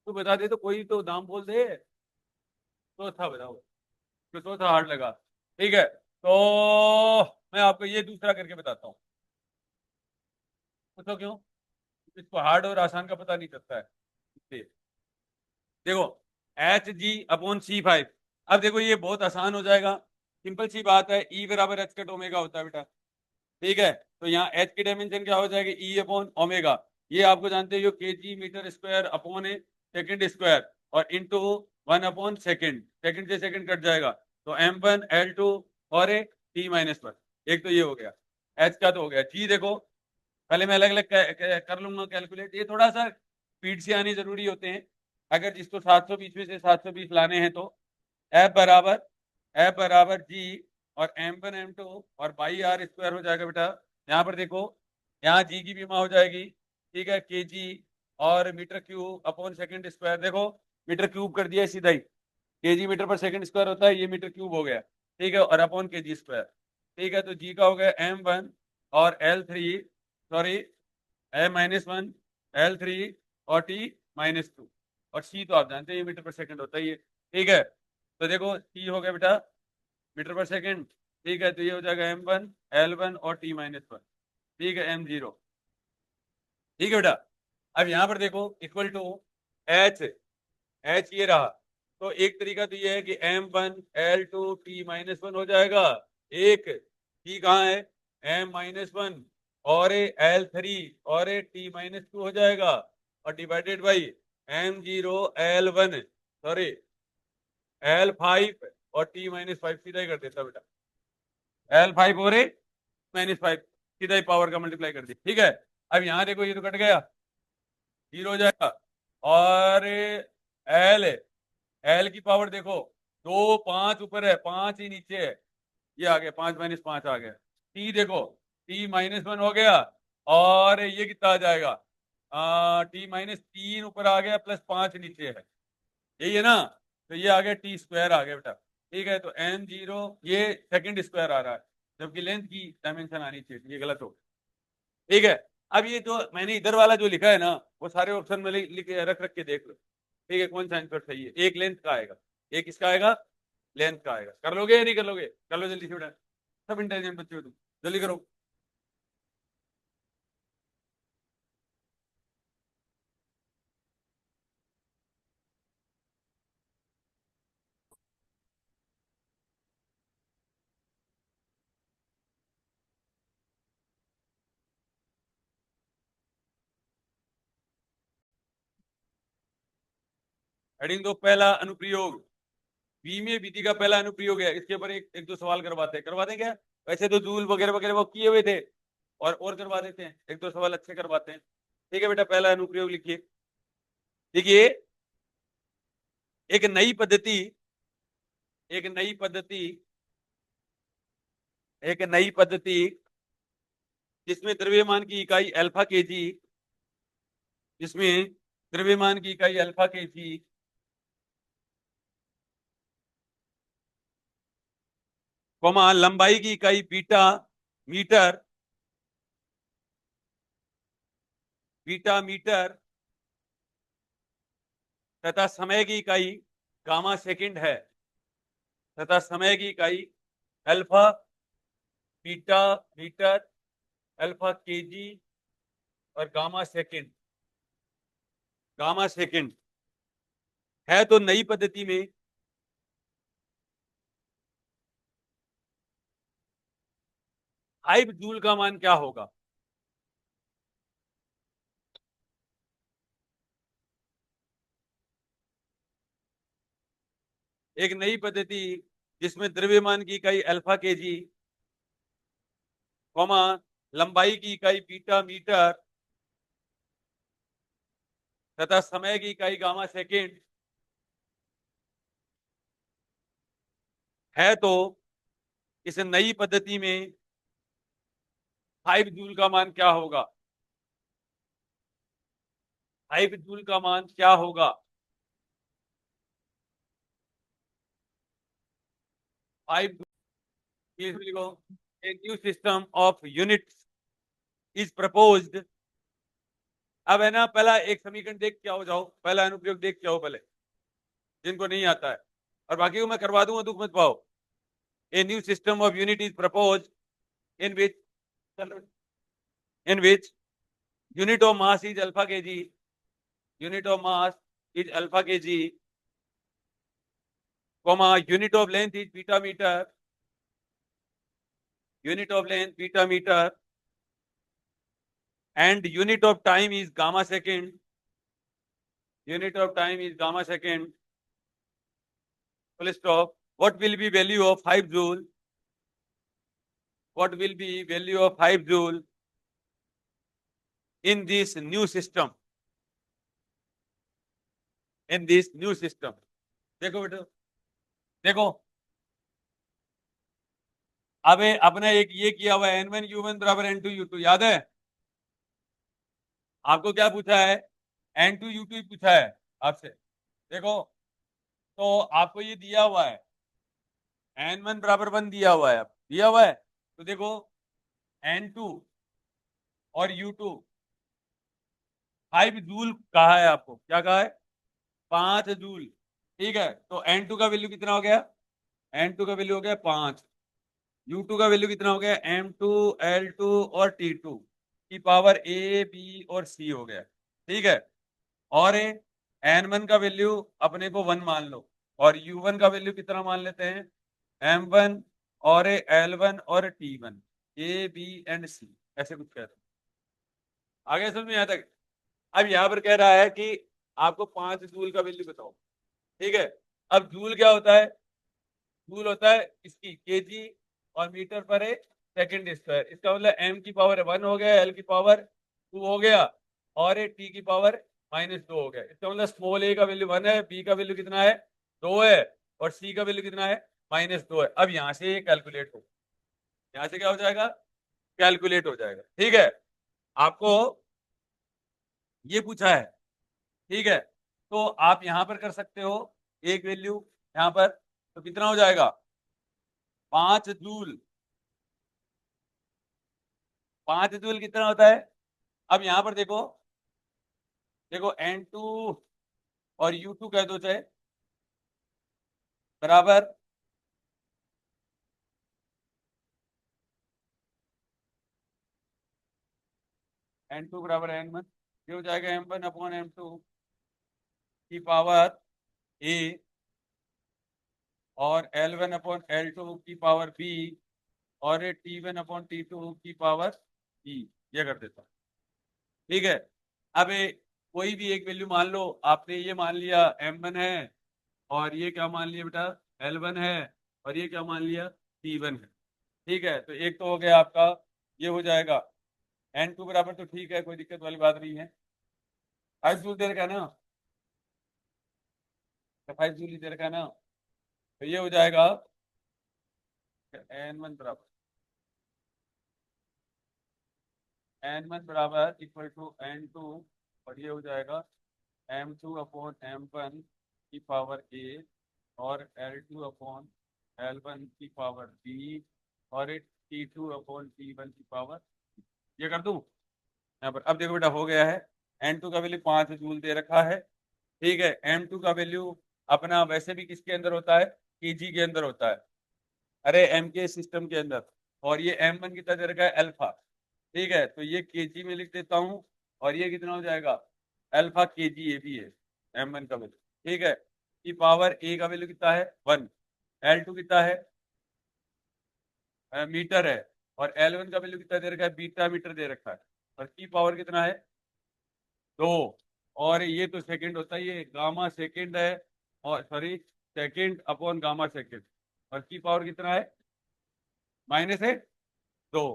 तू बता दे तो, कोई तो नाम बोल दे, तो था बताओ, तो था हार्ड लगा, ठीक है। तो मैं आपको ये दूसरा करके बताता हूँ, पूछो क्यों? इसको हार्ड और आसान का पता नहीं चलता है। देखो, एच जी अपॉन C5, अब देखो ये बहुत आसान हो जाएगा, सिंपल सी बात है, ई बराबर एच कट ओमेगा होता है बेटा, ठीक है। तो यहाँ एच की डायमेंशन क्या हो जाएगी? ई अपॉन ओमेगा, ये आपको जानते हो के जी मीटर स्क्वायर अपॉन ए सेकेंड स्क्वायर, और इंटू 1/सेकेंड, सेकेंड से सेकेंड कट जाएगा, तो M1L2 और ए T-1, एक तो ये हो गया, एच का तो हो गया। जी देखो, पहले मैं अलग अलग कर लूंगा कैलकुलेट, ये थोड़ा सा स्पीड से आने जरूरी होते हैं। अगर जिसको 720 में से 720 लाने हैं तो एफ बराबर जी और M1 M2 और बाई आर स्क्वायर हो जाएगा बेटा। यहाँ पर देखो, यहाँ जी की बीमा हो जाएगी, ठीक है, के जी और metre cube upon second square, देखो मीटर क्यूब कर दिया सीधा ही, के जी मीटर पर सेकेंड स्क्वायर होता है, ये मीटर क्यूब हो गया, ठीक है, और अपॉन के जी स्क्वायर, ठीक है। तो जी का हो गया M1 और L3, सॉरी M-1 L3 और T-2, और C तो आप जानते हैं ये मीटर पर सेकंड होता ही है, ठीक है। तो देखो C हो गया बेटा मीटर पर सेकंड, ठीक है, तो ये हो जाएगा M1 L1 और T-1, ठीक है, M0, ठीक है बेटा। अब यहाँ पर देखो इक्वल टू एच, एच ये रहा, तो एक तरीका तो ये है कि M1 L2 T-1 हो जाएगा, एक T कहाँ है? M-1 और L3 और T-2 हो जाएगा, और divided by M0 L1 sorry L5 और T-5, सीधा ही कर देता बेटा, L5 और -5, सीधा ही पावर का मल्टीप्लाई कर दिया, ठीक है। अब यहाँ देखो ये तो कट गया, 0 हो जाएगा, और एल, एल की पावर देखो, 2 5 ऊपर है, 5 ही नीचे है, ये आ गया 5 - 5 आ गया। टी देखो, T-1 हो गया, और ये कितना आ जाएगा? T-3 ऊपर आ गया, +5 नीचे है, यही है ना, तो ये आ गया T² आ गया बेटा, ठीक है। तो M0 ये सेकंड स्क्वायर आ रहा है, जबकि लेंथ की डायमेंशन आनी चाहिए, ये गलत हो, ठीक है। अब ये जो मैंने इधर वाला जो लिखा है ना, वो सारे ऑप्शन में लिख रख रख के देख लो, ठीक है, कौन सा आंसर सही है। एक लेंथ का आएगा, एक इसका आएगा, लेंथ का आएगा। कर लोगे या नहीं कर लोगे? कर लो जल्दी से बेटा, सब इंटेलिजेंट बच्चे हो तुम, जल्दी करो। हेडिंग दो, पहला अनुप्रयोग। बी में विधि का पहला अनुप्रयोग है, इसके ऊपर एक दो सवाल करवा दें क्या? वैसे तो जूल वगैरह वगैरह वो किए हुए थे, और करवा देते हैं, एक दो सवाल अच्छे करवाते हैं। ठीक है बेटा, पहला अनुप्रयोग लिखिए। देखिए, एक नई पद्धति एक नई पद्धति एक नई पद्धति जिसमें द्रव्यमान की इकाई अल्फा केजी जिसमें द्रव्यमान की इकाई अल्फा केजी, कोमा लंबाई की इकाई बीटा मीटर बीटा मीटर तथा समय की इकाई गामा सेकंड है, तथा समय की इकाई alpha beta metre alpha KG और गामा सेकंड है। तो नई पद्धति में 5 जूल का मान क्या होगा? एक नई पद्धति जिसमें द्रव्यमान की इकाई अल्फा केजी, कॉमा लंबाई की इकाई बीटा मीटर तथा समय की इकाई गामा सेकंड है। तो इस नई पद्धति में 5 जूल का मान क्या होगा? 5 जूल का मान क्या होगा? 5 लिखो। A new system of units is proposed. अब है ना, पहला एक समीकरण देख के आओ, जाओ पहला अनुप्रयोग देख के आओ पहले, जिनको नहीं आता है, और बाकी को मैं करवा दूंगा, दुख मत पाओ। A new system of unit is propose in which unit of mass is alpha kg, unit of mass is alpha kg, comma unit of length is beta meter, unit of length beta meter, and unit of time is gamma second, unit of time is gamma second, full stop. What will be value of 5 joule? What will be value of 5 joule in this new system? In this new system. देखो बेटा, देखो, अब अपने एक ये किया हुआ है N1U1 बराबर N2U2, याद है? आपको क्या पूछा है? N2U2 पूछा है आपसे। देखो, तो आपको ये दिया हुआ है N1 बराबर 1 दिया हुआ है, दिया हुआ है। तो देखो, N2 और U2 5 जूल कहा है, आपको क्या कहा है? 5 जूल। ठीक है, तो N2 का वैल्यू कितना हो गया? N2 का वैल्यू हो गया 5। U2 का वैल्यू कितना हो गया? M2 L2 और T2 की पावर A B और C हो गया। ठीक है, और N1 का वैल्यू अपने को 1 मान लो, और U1 का वैल्यू कितना मान लेते हैं? M1 और L1 और T1, A B and C, ऐसे कुछ कहते हैं। आगे समझ में आता है? अब यहाँ पर कह रहा है कि आपको 5 जूल का वैल्यू बताओ। ठीक है, अब जूल क्या होता है? जूल होता है इसकी केजी और मीटर पर है सेकंड स्क्वायर। इसका मतलब m की पावर 1 हो गया, l की पावर 2 हो गया, और t की पावर -2 हो गया। इसका मतलब स्मॉल a का वैल्यू 1 है, b का वैल्यू कितना है? 2 है, और c का वैल्यू कितना है? -2 है। अब यहाँ से ये कैलकुलेट हो, यहाँ से क्या हो जाएगा? कैलकुलेट हो जाएगा। ठीक है, आपको ये पूछा है। ठीक है, तो आप यहां पर कर सकते हो एक वैल्यू यहां पर, तो कितना हो जाएगा? 5 जूल। 5 जूल कितना होता है? अब यहां पर देखो, देखो N2 और U2 कह दो चाहे, बराबर N2 बराबर N1, ये हो जाएगा M1 अपॉन M2 की पावर A और L1 अपॉन L2 की पावर B और T1 अपॉन T2 की पावर E। ये कर देता हूँ, ठीक है। अब कोई भी एक वैल्यू मान लो, आपने ये मान लिया M1 है, और ये क्या मान लिया बेटा, L1 है, और ये क्या मान लिया, T1 है, ठीक है। तो एक तो हो गया आपका, ये हो जाएगा N2 बराबर, तो ठीक है, कोई दिक्कत वाली बात नहीं है। 5 जूल दे रखा है ना, 5 जूल दे रखा है ना, तो ये हो जाएगा N1 बराबर, N1 बराबर इक्वल टू N2, और ये हो जाएगा M2 अपॉन M1 की पावर A और L2 अपॉन L1 की पावर B और T2 अपॉन T1 की पावर, ये कर दूं यहाँ पर। अब देखो बेटा, हो गया है। N2 का वैल्यू 5 जूल दे रखा है, ठीक है। M2 का वैल्यू अपना वैसे भी किसके अंदर होता है, केजी के अंदर होता है, अरे एम के सिस्टम के अंदर। और ये M1 कितना दे रखा है, अल्फा, ठीक है। तो ये केजी में लिख देता हूँ, और ये कितना हो जाएगा, अल्फा केजी, ये भी है M1 का वैल्यू, ठीक है। की पावर ए का वैल्यू कितना है, 1, L2 कितना है, मीटर है, और L1 का वैल्यू कितना दे रखा है, बीटा मीटर दे रखा है, और की पावर कितना है, 2। और ये तो सेकंड होता है, ये गामा सेकंड है, और sorry second upon gamma second, और की पावर कितना है, -2,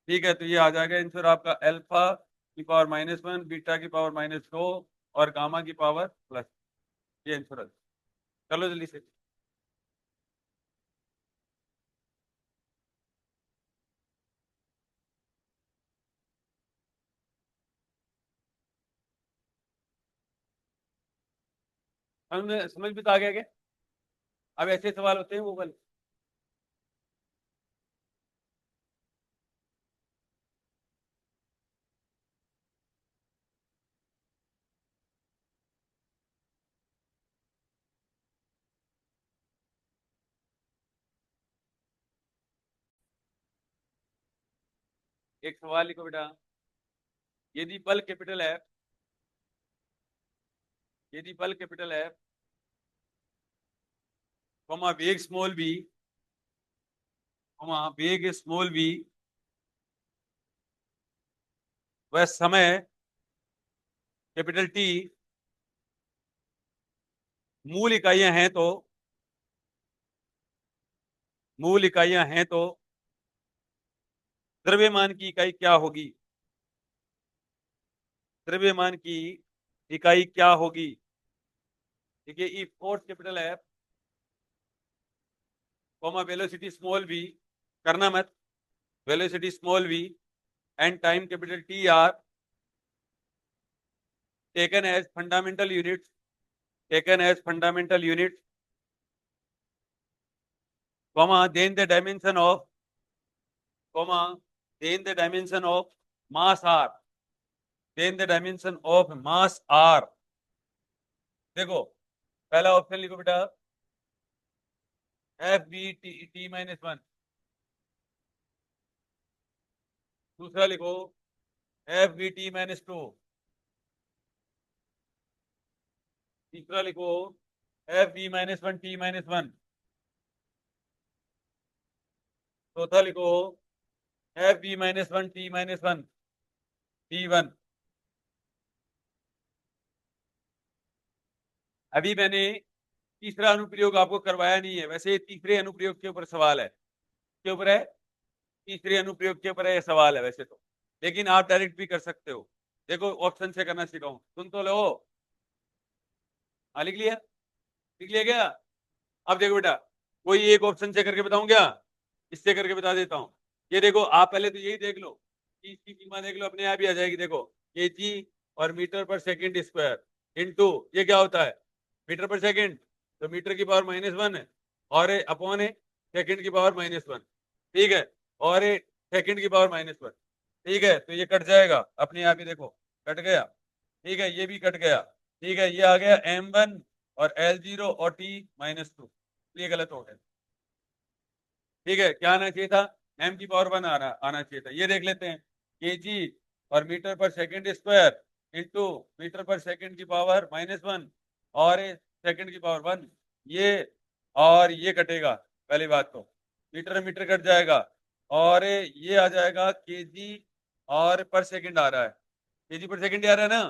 ठीक है। तो ये आ जाएगा आंसर आपका, अल्फा की पावर -1, बीटा की पावर -2 और गामा की पावर प्लस, ये आंसर है। चलो जल्दी से। हमने समझ में तो आ गया क्या, अब ऐसे सवाल होते हैं वो वाले। एक सवाल लिखो बेटा, यदि बल कैपिटल है, यदि बल कैपिटल है, वेग स्मॉल बी, वेग स्मॉल बी, वह समय कैपिटल टी, मूल इकाइयां हैं तो, मूल इकाइयां हैं तो द्रव्यमान की इकाई क्या होगी, द्रव्यमान की इकाई क्या होगी। देखिए, ई फोर्स कैपिटल है, वेलोसिटी स्मॉल वी, करना मत, velocity small V and time capital T are taken as fundamental unit, taken as fundamental unit, then the dimension of, then the dimension of mass are, then the dimension of mass are. देखो, पहला option लिखो बेटा, F B T T -1, दूसरा लिखो F B T -2, तीसरा लिखो F B -1 T -1, चौथा लिखो एफ बी -1 टी -1 T1। अभी मैंने तीसरा अनुप्रयोग आपको करवाया नहीं है, वैसे तीसरे अनुप्रयोग के ऊपर सवाल है, के ऊपर है, तीसरे अनुप्रयोग के ऊपर है ये सवाल है वैसे तो, लेकिन आप डायरेक्ट भी कर सकते हो। देखो, ऑप्शन से करना सिखाऊं, सुन तो लो। हाँ, लिख लिया, लिख लिया क्या। अब देखो बेटा, कोई एक ऑप्शन से करके बताऊं क्या, इससे करके बता देता हूँ। ये देखो, आप पहले तो यही देख लो कि इसकी सीमा देख लो, अपने आप ही आ जाएगी। देखो, केजी और मीटर पर सेकंड स्क्वायर इनटू, ये क्या होता है, मीटर पर सेकंड, तो मीटर की पावर -1 है, और अपॉन है सेकंड की पावर -1, ठीक है, और सेकंड की पावर -1, ठीक है, तो ये कट जाएगा अपने आप ही, देखो कट गया। ठीक है, ये भी कट गया। ठीक है, ये आ गया M1 और L0 और T-2, ये गलत हो गया। ठीक है, क्या आना चाहिए था? m की पावर 1 आना चाहिए था। ये देख लेते हैं, केजी और मीटर पर सेकंड स्क्वायर इंटू मीटर पर सेकंड की पावर -1 और सेकंड की पावर 1, ये और ये कटेगा। पहली बात तो मीटर मीटर कट जाएगा, और ये आ जाएगा केजी और पर सेकंड आ रहा है, केजी पर सेकंड आ रहा है ना।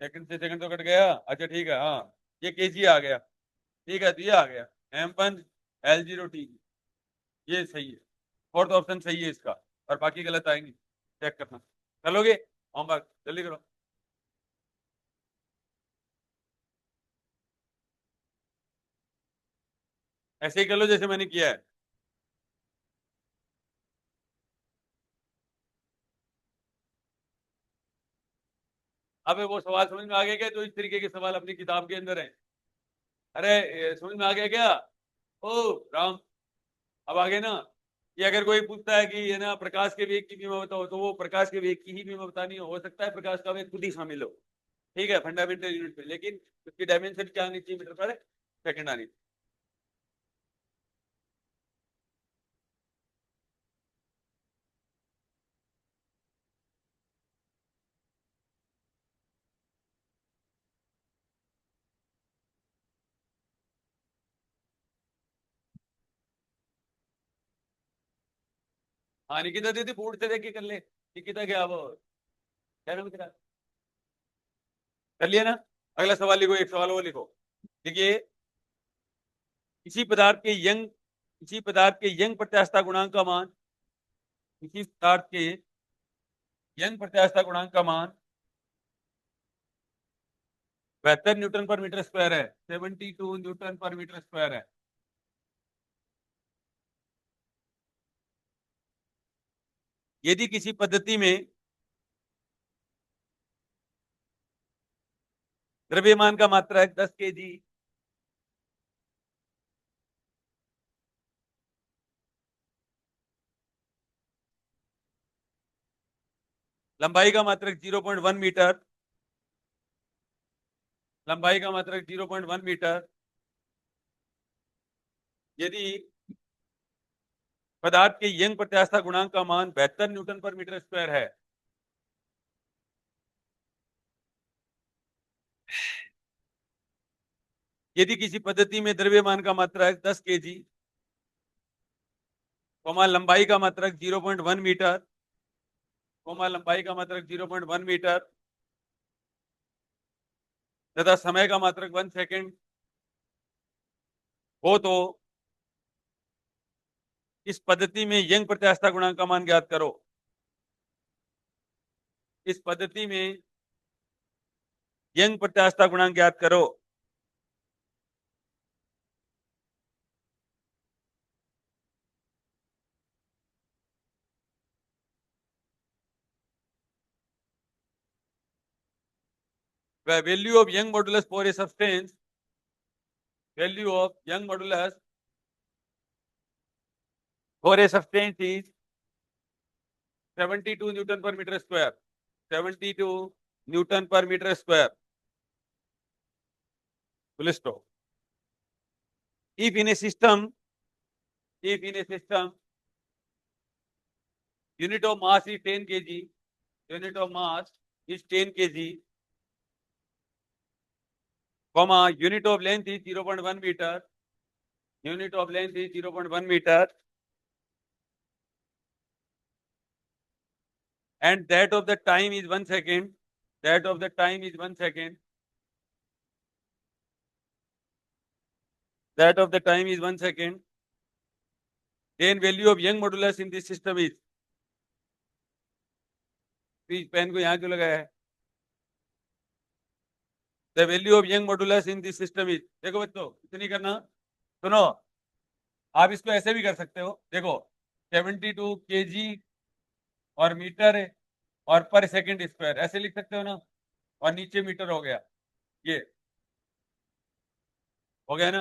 सेकंड से सेकंड तो कट गया, अच्छा ठीक है, हाँ ये केजी आ गया। ठीक है, तो ये आ गया M1 L0 T, ये सही है। फोर्थ ऑप्शन सही है इसका, और बाकी गलत आएंगे, चेक करना। चलोगे होमवर्क जल्दी करो। ऐसे ही कर लो जैसे मैंने किया है। अब वो सवाल समझ में आ गया क्या? तो इस तरीके के सवाल अपनी किताब के अंदर है। अरे समझ में आ गया क्या? ओ राम, अब आगे ना, कि अगर कोई पूछता है कि ये ना प्रकाश के वेग की बीमा बताओ, तो वो प्रकाश के वेग की ही बीमा बतानी हो सकता है प्रकाश का वेग खुद ही शामिल हो। ठीक है, फंडामेंटल यूनिट में, लेकिन उसकी डायमेंशन क्या आनी चाहिए? मीटर पर सेकंड आनी चाहिए। हाँ निकिता दीदी बोर्ड से देख के कर ले। निकिता क्या वो, क्या नाम तेरा? कर लिया ना? अगला सवाल लिखो, एक सवाल वो लिखो। देखिए, किसी पदार्थ के यंग किसी पदार्थ के यंग प्रत्यास्थता गुणांक का मान, किसी पदार्थ के यंग प्रत्यास्थता गुणांक का मान 72 न्यूटन पर मीटर स्क्वायर है, 72 न्यूटन पर मीटर स्क्वायर है। यदि किसी पद्धति में द्रव्यमान का मात्रा है 10 kg, लंबाई का मात्रक 0.1 मीटर, लंबाई का मात्रक 0.1 मीटर, यदि पदार्थ के यंग प्रत्यास्थता गुणांक का मान 72 न्यूटन पर मीटर स्क्वायर है, यदि किसी पद्धति में द्रव्यमान का मात्रक 10 kg, लंबाई का मात्रक 0.1 मीटर, लंबाई का मात्रक 0.1 मीटर, तथा समय का मात्रक 1 सेकेंड हो, तो इस पद्धति में यंग प्रत्यास्थता गुणांक का मान ज्ञात करो। इस पद्धति में यंग प्रत्यास्थता गुणांक ज्ञात करो। Value of Young modulus for a substance, value of Young modulus for a substance is 72 newton पर मीटर स्क्वायर, 72 न्यूटन पर metre square, full stop. If in a system, if in a system, unit of mass is 10 kg, unit of mass is 10 kg, comma, unit of length is 0.1 meter, unit of length is 0.1 meter, and that of the time is 1 second, that of the time is 1 second, that of the time is 1 second, then value of Young modulus in this system is, इस pen को यहाँ क्यों लगाया है? The value of Young modulus in this system is, देखो बच्चों इतनी करना, सुनो, आप इसको ऐसे भी कर सकते हो, देखो 72 kg और मीटर है और पर सेकंड स्क्वायर, ऐसे लिख सकते हो ना, और नीचे मीटर हो गया, ये हो गया ना।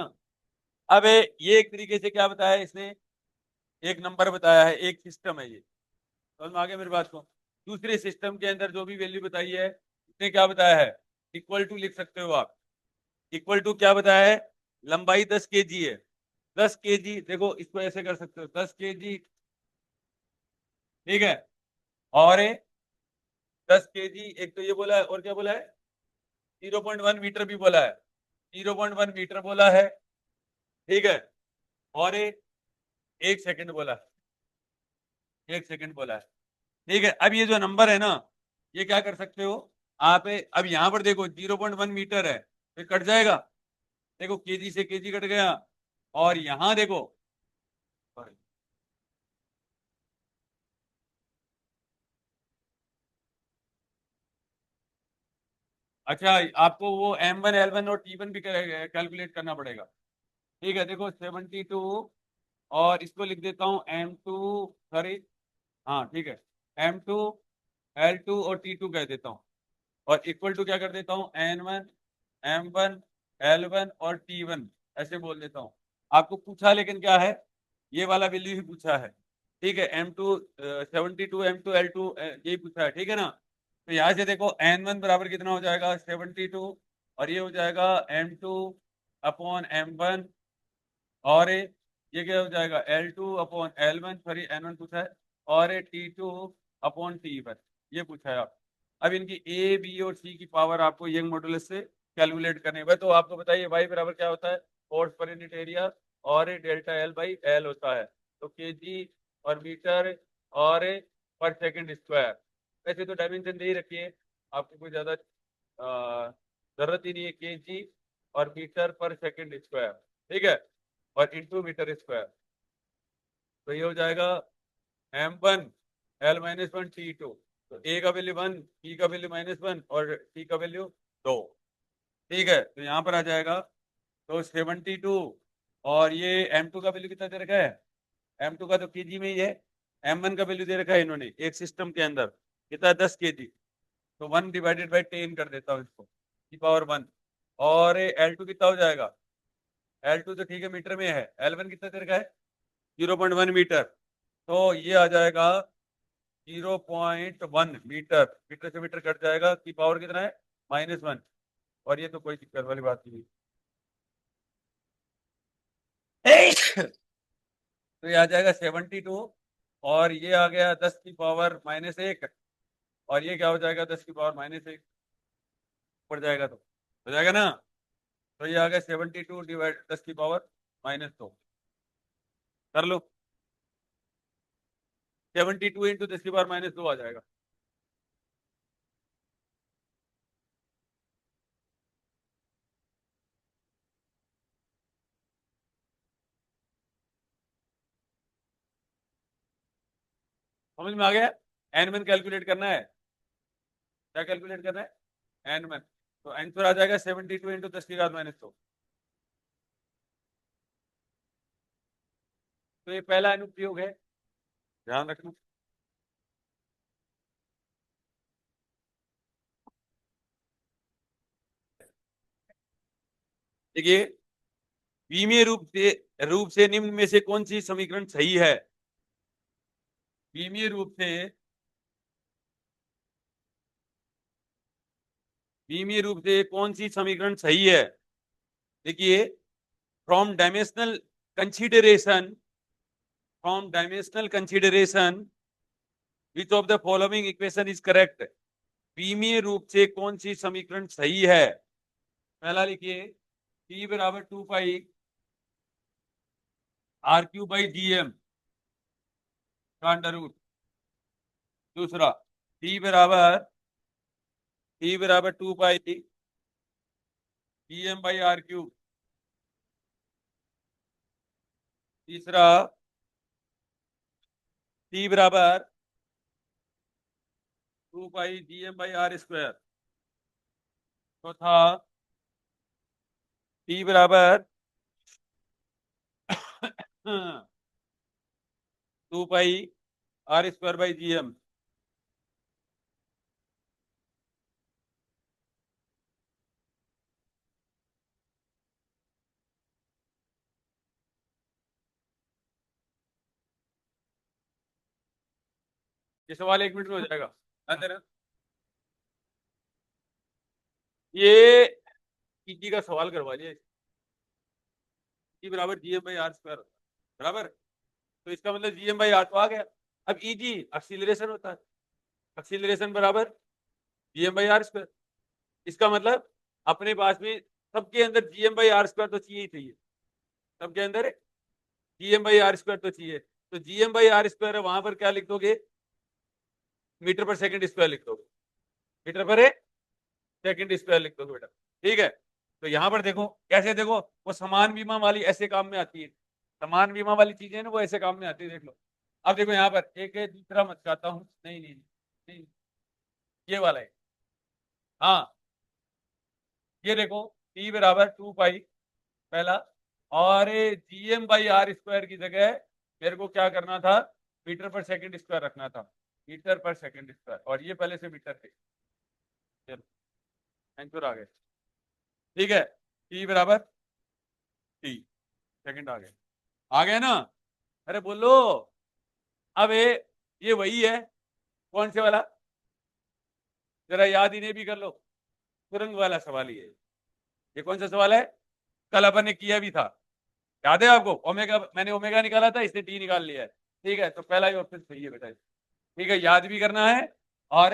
अब ये एक तरीके से क्या बताया इसने, एक नंबर बताया है, एक सिस्टम है ये। समझ में आ गया मेरी बात को? दूसरे सिस्टम के अंदर जो भी वैल्यू बताई है इसने क्या बताया है, इक्वल टू लिख सकते हो आप। इक्वल टू क्या बताया है, लंबाई 10 kg है। 10 kg, देखो इसको ऐसे कर सकते हो, 10 kg, ठीक है। और 10 kg, एक तो ये बोला है, और क्या बोला है, 0.1 मीटर भी बोला है, 0.1 मीटर बोला है, ठीक है। और 1 सेकंड बोला है, 1 सेकंड बोला है, ठीक है। अब ये जो नंबर है ना, ये क्या कर सकते हो आप, अब यहां पर देखो 0.1 मीटर है, तो कट जाएगा, देखो केजी से केजी कट गया। और यहां देखो, अच्छा आपको वो M1 L1 और T1 भी कैलकुलेट करना पड़ेगा, ठीक है। देखो 72, और इसको लिख देता हूँ M2, सॉरी, हाँ ठीक है, M2 L2 और T2 कह देता हूँ, और इक्वल टू क्या कर देता हूँ, N1 M1 L1 और T1 ऐसे बोल देता हूँ। आपको पूछा लेकिन क्या है, ये वाला वैल्यू ही पूछा है, ठीक है। M2 72 M2 L2 यही पूछा है, ठीक है ना। तो यहाँ से देखो N1 बराबर कितना हो जाएगा, 72, और ये हो जाएगा M2 अपॉन M1, और ये क्या हो जाएगा, L2 upon L1, sorry N1 पूछा है, और T2 अपॉन T1 ये पूछा है आप। अब इनकी A B और C की पावर आपको यंग मॉडुलस से कैलकुलेट करने है। तो आपको बताइए y बराबर क्या होता है, फोर्स पर यूनिट एरिया, और डेल्टा एल बाई एल होता है, तो केजी और मीटर और पर सेकंड स्क्वायर। वैसे तो डायमेंशन दे ही रखिए, आपको कोई ज्यादा जरूरत ही नहीं है, केजी और मीटर पर सेकंड स्क्वायर, ठीक है, और इंटू मीटर स्क्वायर। तो ये हो जाएगा M1 L-1 T2, तो ए का वैल्यू 1, टी का वैल्यू -1 और टी का वैल्यू 2, ठीक है। तो यहाँ पर आ जाएगा, तो 72, और ये M2 का वैल्यू कितना दे रखा है, M2 का तो केजी में ही है, M1 का वैल्यू दे रखा है इन्होंने एक सिस्टम के अंदर, कितना है, 10 kg, तो 1/10 कर देता हूँ इसको, की पावर 1। और L2 कितना हो जाएगा, L2 तो ठीक है मीटर में है, L1 कितना दे रखा है, 0.1 मीटर, तो ये आ जाएगा 0.1 मीटर, मीटर से मीटर कट जाएगा, की पावर कितना है, -1। और ये तो कोई दिक्कत वाली बात नहीं है। तो ये आ जाएगा 72, और ये आ गया 10 की पावर -1, और ये क्या हो जाएगा, 10 की पावर -1 पड़ जाएगा, तो हो जाएगा ना। तो ये आ गया 72 डिवाइड 10 की पावर -2, कर लो, 72 इंटू 10 की पावर -2 आ जाएगा। समझ में आ गया, N1 कैलकुलेट करना है, क्या कैलकुलेट करना है, N1। तो आंसर आ जाएगा 72 इंटू 10 की पावर -2। तो ये पहला अनुप्रयोग है, ध्यान रखना। देखिए, विमीय रूप से निम्न में से कौन सी समीकरण सही है, विमीय रूप से, विमीय रूप से कौन सी समीकरण सही है। देखिए, from dimensional consideration, from dimensional consideration which of the following equation is correct. विमीय रूप से कौन सी समीकरण सही है। पहला लिखिए, T बराबर 2 पाई R³ बाई GM का अंडर रूट। दूसरा, T बराबर, T बराबर 2 पाई GM बाई R³। तीसरा, T बराबर 2 पाई GM बाई R²। चौथा, T बराबर 2 पाई R² बाई GM। ये सवाल 1 मिनट में हो जाएगा। अंदर ये पीजी का सवाल करवा लिया, बराबर G M by R square बराबर, तो इसका मतलब जी एम बाई आर तो आ गया। अब ईजी एक्सीलरेशन होता है, एक्सीलरेशन बराबर G M by R square. इसका मतलब अपने पास में सबके अंदर G M by R square तो चाहिए ही चाहिए, सबके अंदर G M by R square तो चाहिए। तो G M by R square है, वहां पर क्या लिख दोगे, मीटर पर सेकंड स्क्वायर लिख दोगे, मीटर पर सेकंड स्क्वायर लिख दोगे बेटा, ठीक है। तो यहां पर देखो कैसे, देखो वो समान विमा वाली ऐसे काम में आती है, समान विमा वाली चीजें ना वो ऐसे काम में आती है, देख लो। अब देखो यहाँ पर एक है, दूसरा मत चाहता हूँ, नहीं नहीं नहीं, ये वाला है, हाँ ये देखो टी बराबर 2 पाई पहला, और G M by R square की जगह मेरे को क्या करना था, मीटर पर सेकंड स्क्वायर रखना था, मीटर पर सेकंड स्क्वायर, और ये पहले से मीटर थे, चलो आंसर आ गए, ठीक है। टी बराबर टी सेकंड आ गए ना, अरे बोलो। अब ये वही है, कौन से वाला, जरा याद इन्हें भी कर लो, सुरंग वाला सवाल ही है। ये कौन सा सवाल है, कल अपन ने किया भी था, याद है आपको, ओमेगा, मैंने ओमेगा निकाला था, इसने टी निकाल लिया है, ठीक है। तो पहला ही ऑप्शन सही है बेटा, ठीक है, याद भी करना है, और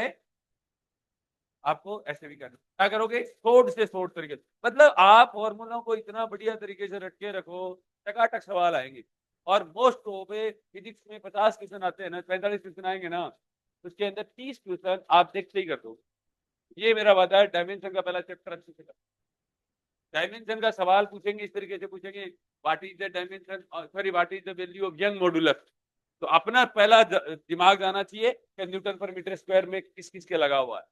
आपको ऐसे भी करना, क्या करोगे, शॉर्ट से शॉर्ट तरीके से, मतलब आप फॉर्मूलों को इतना बढ़िया तरीके से रट के रखो, टकाटक सवाल आएंगे। और मोस्ट ऑफ फिजिक्स में 50 क्वेश्चन आते हैं ना, 45 क्वेश्चन आएंगे ना, उसके अंदर 30 क्वेश्चन आप देखते ही कर दो। ये मेरा वादा है, डायमेंशन का पहला चैप्टर अच्छे से कर, डायमेंशन का सवाल पूछेंगे इस तरीके से पूछेंगे, what is the dimension, sorry what is the value of Young modulus. तो अपना पहला दिमाग जाना चाहिए कि न्यूटन पर मीटर स्क्वायर में किस किस के लगा हुआ है,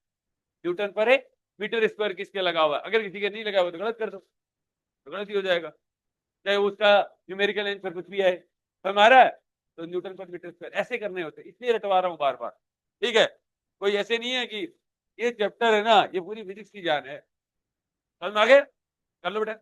न्यूटन पर मीटर स्क्वायर किसके लगा हुआ है, अगर किसी के नहीं लगा हुआ तो गलत कर दो, तो गलत ही हो जाएगा, चाहे उसका न्यूमेरिकल आंसर कुछ भी है, हमारा है तो न्यूटन पर मीटर स्क्वायर ऐसे करने होते, इसलिए रटवा रहा हूँ बार बार, ठीक है। कोई ऐसे नहीं है कि ये चैप्टर है ना, ये पूरी फिजिक्स की जान है, समझ में आ गया, कर लो बेटा।